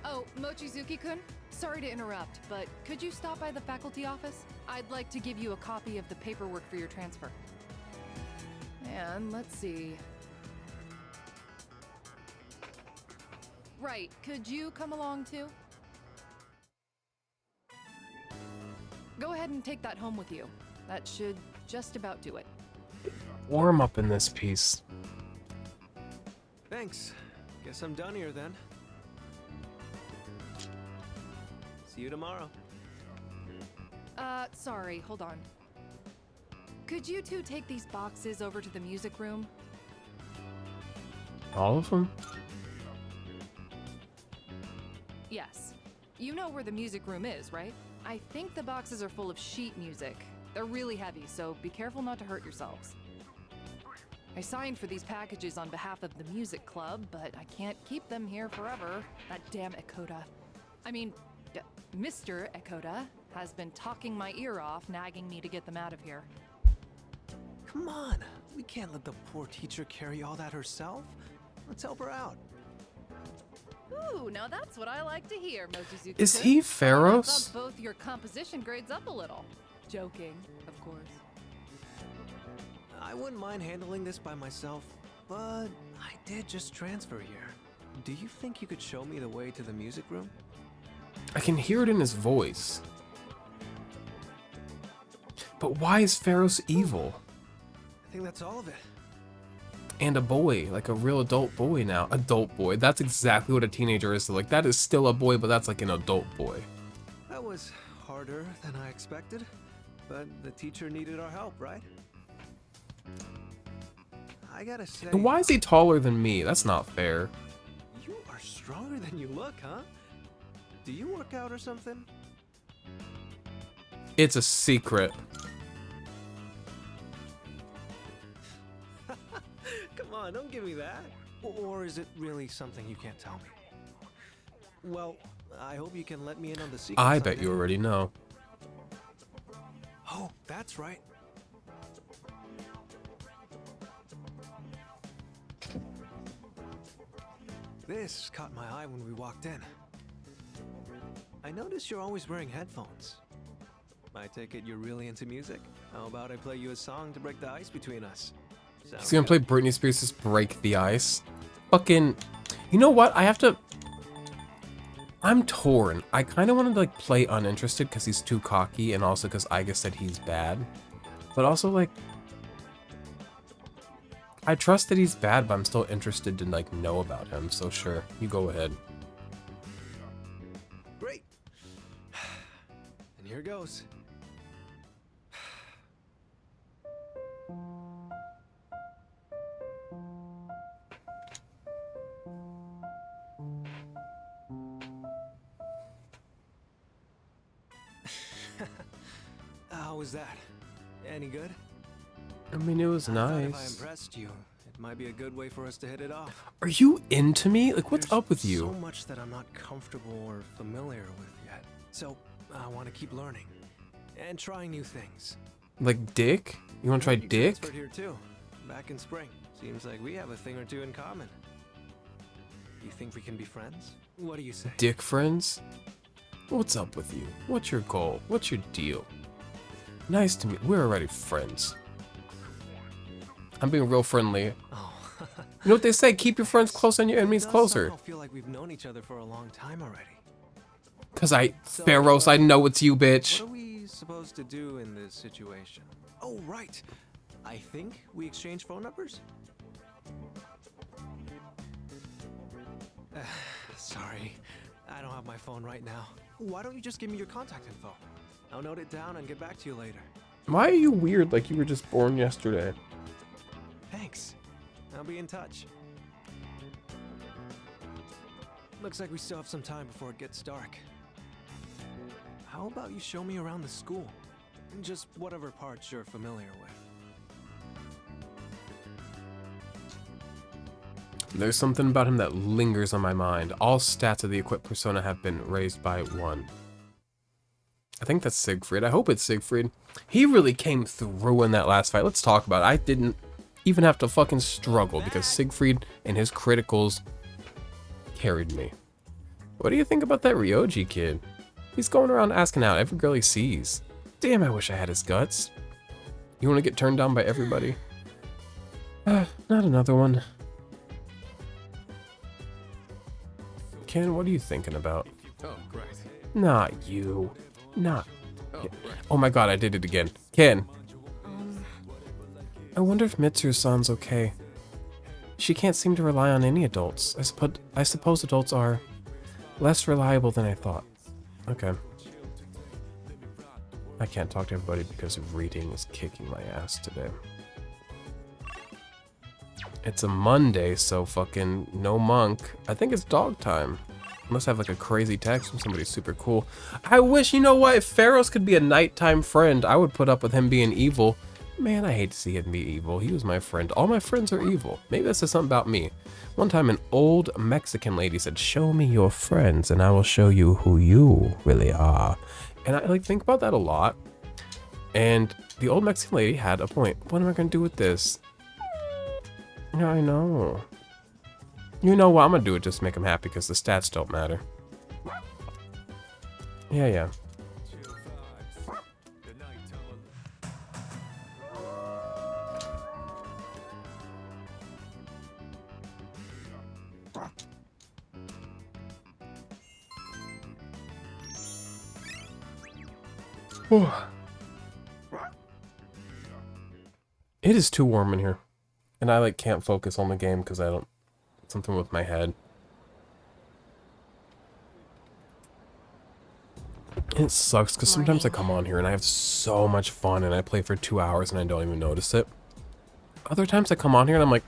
Oh, Mochizuki-kun, sorry to interrupt, but could you stop by the faculty office? I'd like to give you a copy of the paperwork for your transfer. And let's see. Right, could you come along too? Go ahead and take that home with you. That should just about do it. Warm up in this piece. Thanks. Guess I'm done here then. See you tomorrow. Sorry, hold on. Could you two take these boxes over to the music room? All of them? Yes. You know where the music room is, right? I think the boxes are full of sheet music. They're really heavy, so be careful not to hurt yourselves. I signed for these packages on behalf of the music club, but I can't keep them here forever. That damn Ekota. Mr. Ekota has been talking my ear off, nagging me to get them out of here. Come on. We can't let the poor teacher carry all that herself. Let's help her out. Ooh, now that's what I like to hear, Mochizuki. Is he Pharaoh's? Bump both your composition grades up a little. Joking, of course. I wouldn't mind handling this by myself, but I did just transfer here. Do you think you could show me the way to the music room? I can hear it in his voice. But why is Pharaoh's evil? I think that's all of it. And a boy, like a real adult boy now. Adult boy. That's exactly what a teenager is. Like, that is still a boy, but that's like an adult boy. That was harder than I expected, but the teacher needed our help, right? I gotta say... And why is he taller than me? That's not fair. You are stronger than you look, huh? Do you work out or something? It's a secret. Come on, don't give me that. Or is it really something you can't tell me? Well, I hope you can let me in on the secret. I bet you already know. Oh, that's right. This caught my eye when we walked in. I noticed you're always wearing headphones. I take it you're really into music? How about I play you a song to break the ice between us? He's gonna play Britney Spears' Break the Ice. Fucking... You know what? I'm torn. I kind of wanted to like play uninterested because he's too cocky, and also because Iga said he's bad. But also like... I trust that he's bad, but I'm still interested to like know about him, so sure, you go ahead. Great. And here goes. How was that? Any good? I mean, it was I thought if I nice. impressed you, it might be a good way for us to hit it off. Are you into me? Like, what's There's up with so you? much that I'm not comfortable or familiar with yet. So, I want to keep learning and trying new things. Like dick? You wanna try You dick? transferred here too, back in spring. Seems like we have a thing or two in common. You think we can be friends? What do you say? Dick friends? What's up with you? What's your goal? What's your deal? Nice to meet. We're already friends. I'm being real friendly. Oh. You know what they say? Keep your friends close and your enemies It does closer. somehow feel like we've known each other for a long time already. Cause Pharaohs, I know it's you, bitch. What are we supposed to do in this situation? Oh, right. I think we exchange phone numbers? Sorry, I don't have my phone right now. Why don't you just give me your contact info? I'll note it down and get back to you later. Why are you weird like you were just born yesterday? Thanks. I'll be in touch. Looks like we still have some time before it gets dark. How about you show me around the school? Just whatever parts you're familiar with. There's something about him that lingers on my mind. All stats of the equipped persona have been raised by 1. I think that's Siegfried. I hope it's Siegfried. He really came through in that last fight. Let's talk about it. I didn't even have to fucking struggle because Siegfried and his criticals carried me. What do you think about that Ryoji kid? He's going around asking out every girl he sees. Damn, I wish I had his guts. You want to get turned down by everybody? Not another one. Ken, what are you thinking about? Oh, great. Not you. Not. Oh my god, I did it again. Ken. I wonder if Mitsuru-san's okay. She can't seem to rely on any adults. I suppose adults are less reliable than I thought. Okay. I can't talk to everybody because reading is kicking my ass today. It's a Monday, so fucking no monk. I think it's dog time. Unless I have like a crazy text from somebody super cool. I wish, you know what, if Pharaohs could be a nighttime friend, I would put up with him being evil. Man, I hate to see him be evil. He was my friend. All my friends are evil. Maybe that says something about me. One time an old Mexican lady said, "Show me your friends and I will show you who you really are." And I like think about that a lot. And the old Mexican lady had a point. What am I gonna do with this? Yeah, I know. You know what? I'm gonna do it just to make him happy because the stats don't matter. Yeah. It is too warm in here. And I like can't focus on the game because I don't something with my head. It sucks because sometimes I come on here and I have so much fun and I play for 2 hours and I don't even notice it. Other times I come on here and I'm like,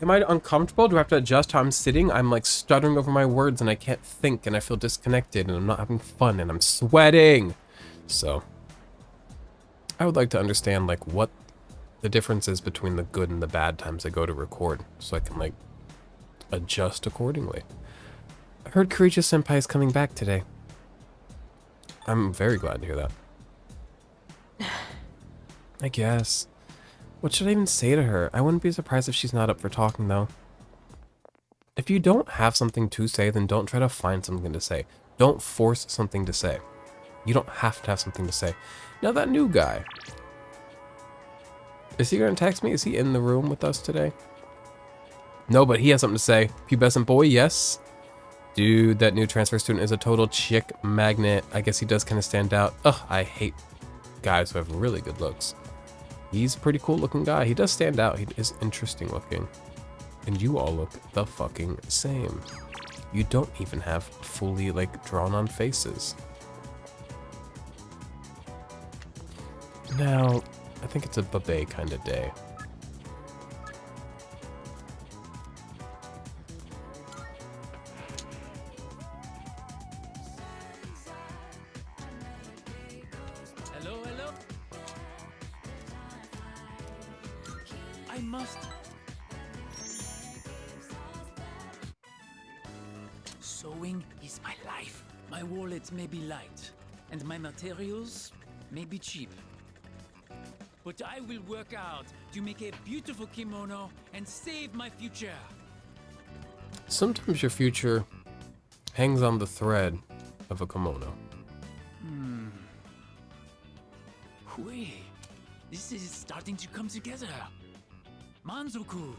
am I uncomfortable? Do I have to adjust how I'm sitting? I'm like stuttering over my words and I can't think and I feel disconnected and I'm not having fun and I'm sweating. So I would like to understand like what the difference is between the good and the bad times I go to record so I can like adjust accordingly. I heard Kiricha Senpai is coming back today. I'm very glad to hear that. I guess. What should I even say to her? I wouldn't be surprised if she's not up for talking though. If you don't have something to say, then don't try to find something to say. Don't force something to say. You don't have to have something to say. Now that new guy. Is he gonna text me? Is he in the room with us today? No, but he has something to say. Pubescent boy, yes. Dude, that new transfer student is a total chick magnet. I guess he does kind of stand out. Ugh, I hate guys who have really good looks. He's a pretty cool looking guy. He does stand out. He is interesting looking. And you all look the fucking same. You don't even have fully like drawn on faces. Now, I think it's a Babe kind of day. Hello. I must. Sewing is my life. My wallet may be light, and my materials may be cheap. But I will work out to make a beautiful kimono and save my future. Sometimes your future hangs on the thread of a kimono. Wait, this is starting to come together. Manzoku.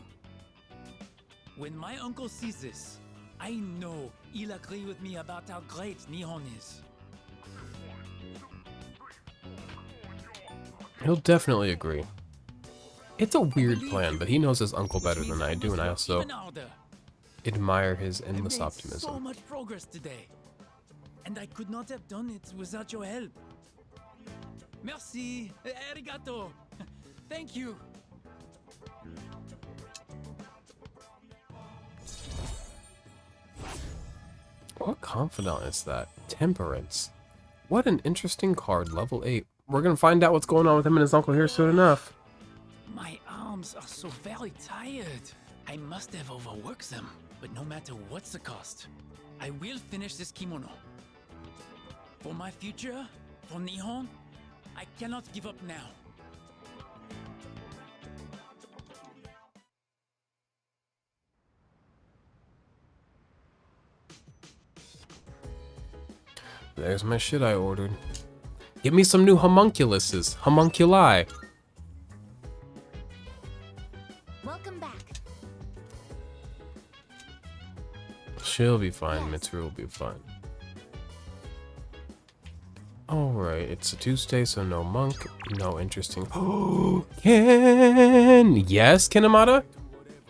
When my uncle sees this, I know he'll agree with me about how great Nihon is. He'll definitely agree. It's a weird plan, but he knows his uncle better than I do, and I also admire his endless optimism. So much progress today, and I could not have done it without your help. Merci, arigato. Thank you. What confidant is that? Temperance. What an interesting card, level 8. We're gonna find out what's going on with him and his uncle here soon enough. My arms are so very tired. I must have overworked them, but no matter what's the cost, I will finish this kimono. For my future, for Nihon, I cannot give up now. There's my shit I ordered. Give me some new homunculuses. Homunculi. Welcome back. She'll be fine. Mitsuru will be fine. Alright, it's a Tuesday, so no monk. No interesting. Oh, Ken! Yes, Kinemata?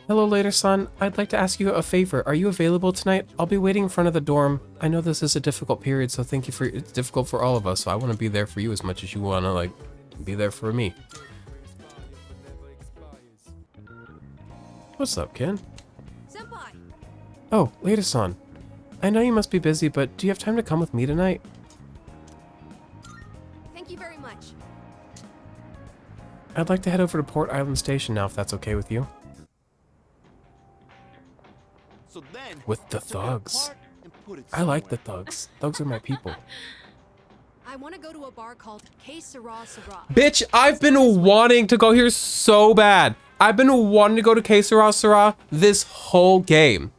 Hello, later, son. I'd like to ask you a favor. Are you available tonight? I'll be waiting in front of the dorm. I know this is a difficult period, so thank you for it's difficult for all of us. So I want to be there for you as much as you want to like be there for me. What's up, Ken? Senpai! Oh, later, son. I know you must be busy, but do you have time to come with me tonight? Thank you very much. I'd like to head over to Port Island Station now, if that's okay with you. So then, With the took it thugs. apart and put it I like the somewhere. thugs. Thugs are my people. I want to go to a bar called Sera. Bitch, I've been wanting to go here so bad. I've been wanting to go to Sera this whole game.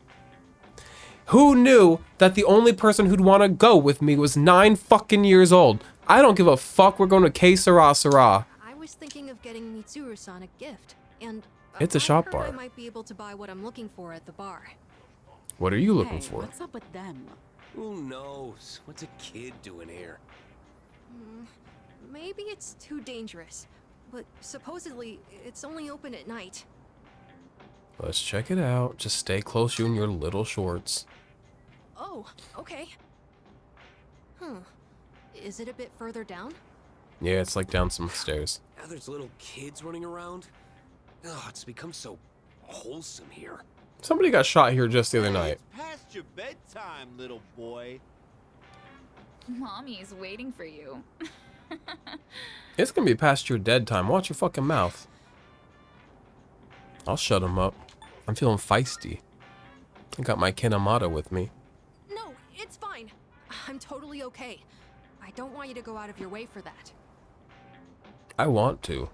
Who knew that the only person who'd want to go with me was 9 fucking years old? I don't give a fuck. We're going to Sera. I was thinking of getting Mitsuru-san a gift, and It's a I shop heard bar. I might be able to buy what I'm looking for at the bar. What are you looking for? What's up with them? Who knows? What's a kid doing here? Maybe it's too dangerous, but supposedly it's only open at night. Let's check it out. Just stay close, you and your little shorts. Oh, okay. Is it a bit further down? Yeah, it's like down some stairs. Now there's little kids running around. Oh, it's become so wholesome here. Somebody got shot here just the other night. Past your bedtime, little boy. Mommy's waiting for you. It's gonna be past your dead time. Watch your fucking mouth. I'll shut him up. I'm feeling feisty. I got my Kinemata with me. No, it's fine. I'm totally okay. I don't want you to go out of your way for that. I want to.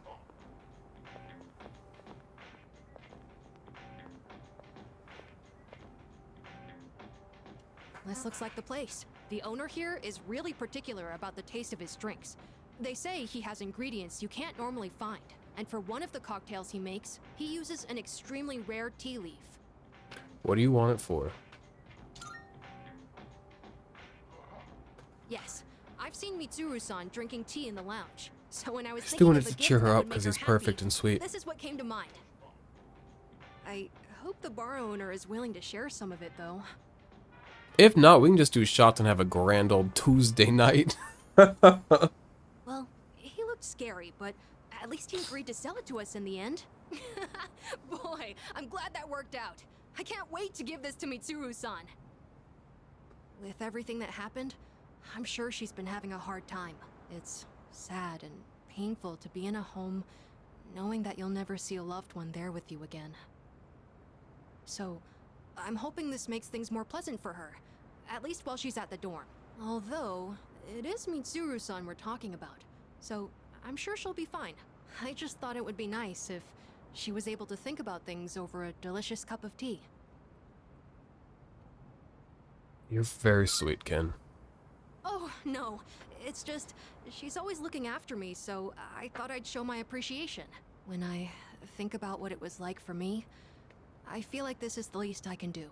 This looks like the place. The owner here is really particular about the taste of his drinks. They say he has ingredients you can't normally find, and for one of the cocktails he makes, he uses an extremely rare tea leaf. What do you want it for? Yes, I've seen Mitsuru-san drinking tea in the lounge, so when I was He's thinking doing of it a to gift cheer her that up would make because her he's happy, perfect and sweet. this is what came to mind. I hope the bar owner is willing to share some of it, though. If not, we can just do shots and have a grand old Tuesday night. Well, he looked scary, but at least he agreed to sell it to us in the end. Boy, I'm glad that worked out. I can't wait to give this to Mitsuru-san. With everything that happened, I'm sure she's been having a hard time. It's sad and painful to be in a home knowing that you'll never see a loved one there with you again. So, I'm hoping this makes things more pleasant for her, at least while she's at the dorm. Although, it is Mitsuru-san we're talking about, so I'm sure she'll be fine. I just thought it would be nice if she was able to think about things over a delicious cup of tea. You're very sweet, Ken. Oh, no. It's just, she's always looking after me, so I thought I'd show my appreciation. When I think about what it was like for me, I feel like this is the least I can do.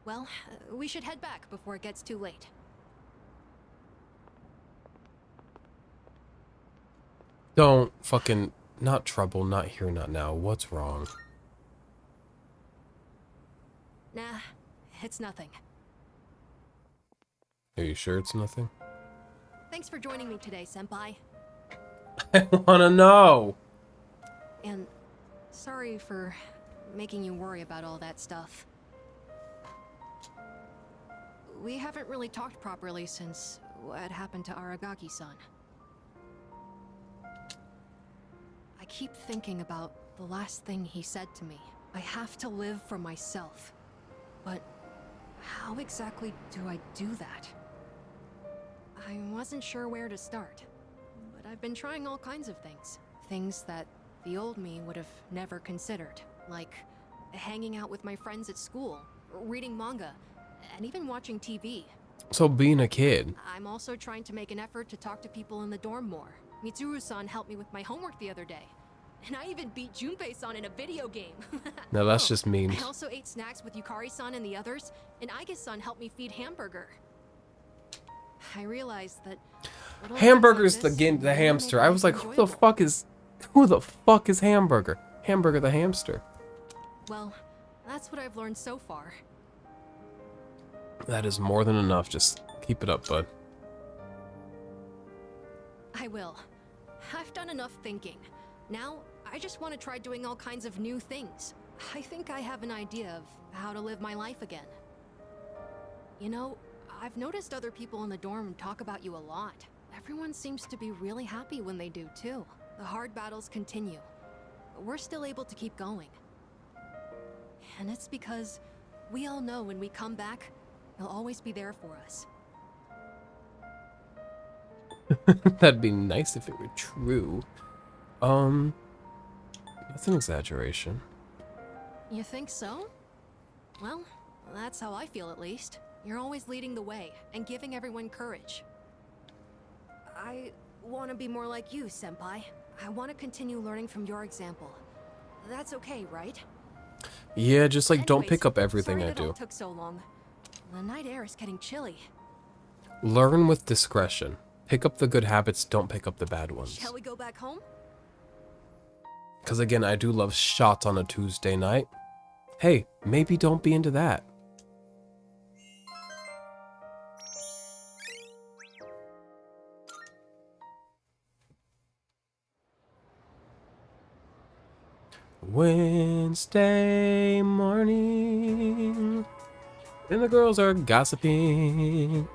Well, we should head back before it gets too late. Don't fucking... Not trouble, not here, not now. What's wrong? Nah, it's nothing. Are you sure it's nothing? Thanks for joining me today, Senpai. I wanna know! And sorry for making you worry about all that stuff. We haven't really talked properly since what happened to Aragaki-san. I keep thinking about the last thing he said to me. I have to live for myself. But how exactly do I do that? I wasn't sure where to start. But I've been trying all kinds of things. Things that the old me would have never considered. Like hanging out with my friends at school, reading manga, and even watching TV. So being a kid. I'm also trying to make an effort to talk to people in the dorm more. Mitsuru-san helped me with my homework the other day. And I even beat Junpei-san in a video game. No, that's just mean. I also ate snacks with Yukari-san and the others, and Aige-san helped me feed Hamburger. I realized that Hamburger's the hamster. I was like, who the fuck is Hamburger? Hamburger the hamster. Well, that's what I've learned so far. That is more than enough. Just keep it up, bud. I will. I've done enough thinking. Now, I just want to try doing all kinds of new things. I think I have an idea of how to live my life again. You know, I've noticed other people in the dorm talk about you a lot. Everyone seems to be really happy when they do, too. The hard battles continue, but we're still able to keep going. And it's because we all know when we come back, you'll always be there for us. That'd be nice if it were true. That's an exaggeration. You think so? Well, that's how I feel at least. You're always leading the way and giving everyone courage. I want to be more like you, Senpai. I want to continue learning from your example. That's okay, right? Yeah, just like don't pick Anyways, up everything sorry I that all do. took so long. The night air is getting chilly. Learn with discretion. Pick up the good habits, don't pick up the bad ones. Shall we go back home? Because again, I do love shots on a Tuesday night. Hey, maybe don't be into that. Wednesday morning, and the girls are gossiping.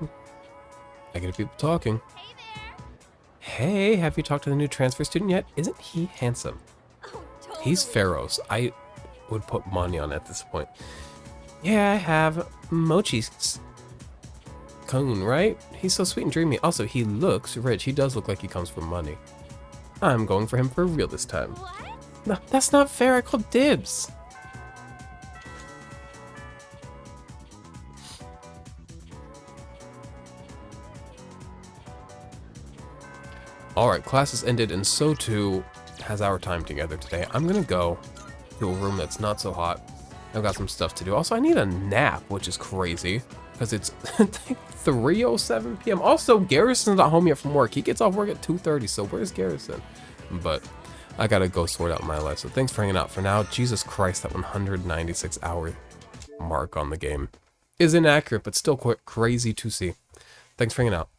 I get people talking. Hey there! Hey, have you talked to the new transfer student yet? Isn't he handsome? Oh, totally. He's Pharaoh's. I would put money on at this point. Yeah, I have Mochi's cone, right? He's so sweet and dreamy. Also, he looks rich. He does look like he comes from money. I'm going for him for real this time. What? No, that's not fair. I called dibs. Alright, class has ended, and so too has our time together today. I'm gonna go to a room that's not so hot. I've got some stuff to do. Also, I need a nap, which is crazy, because it's 3:07 p.m. Also, Garrison's not home yet from work. He gets off work at 2:30, so where's Garrison? But I gotta go sort out my life, so thanks for hanging out for now. Jesus Christ, that 196-hour mark on the game is inaccurate, but still quite crazy to see. Thanks for hanging out.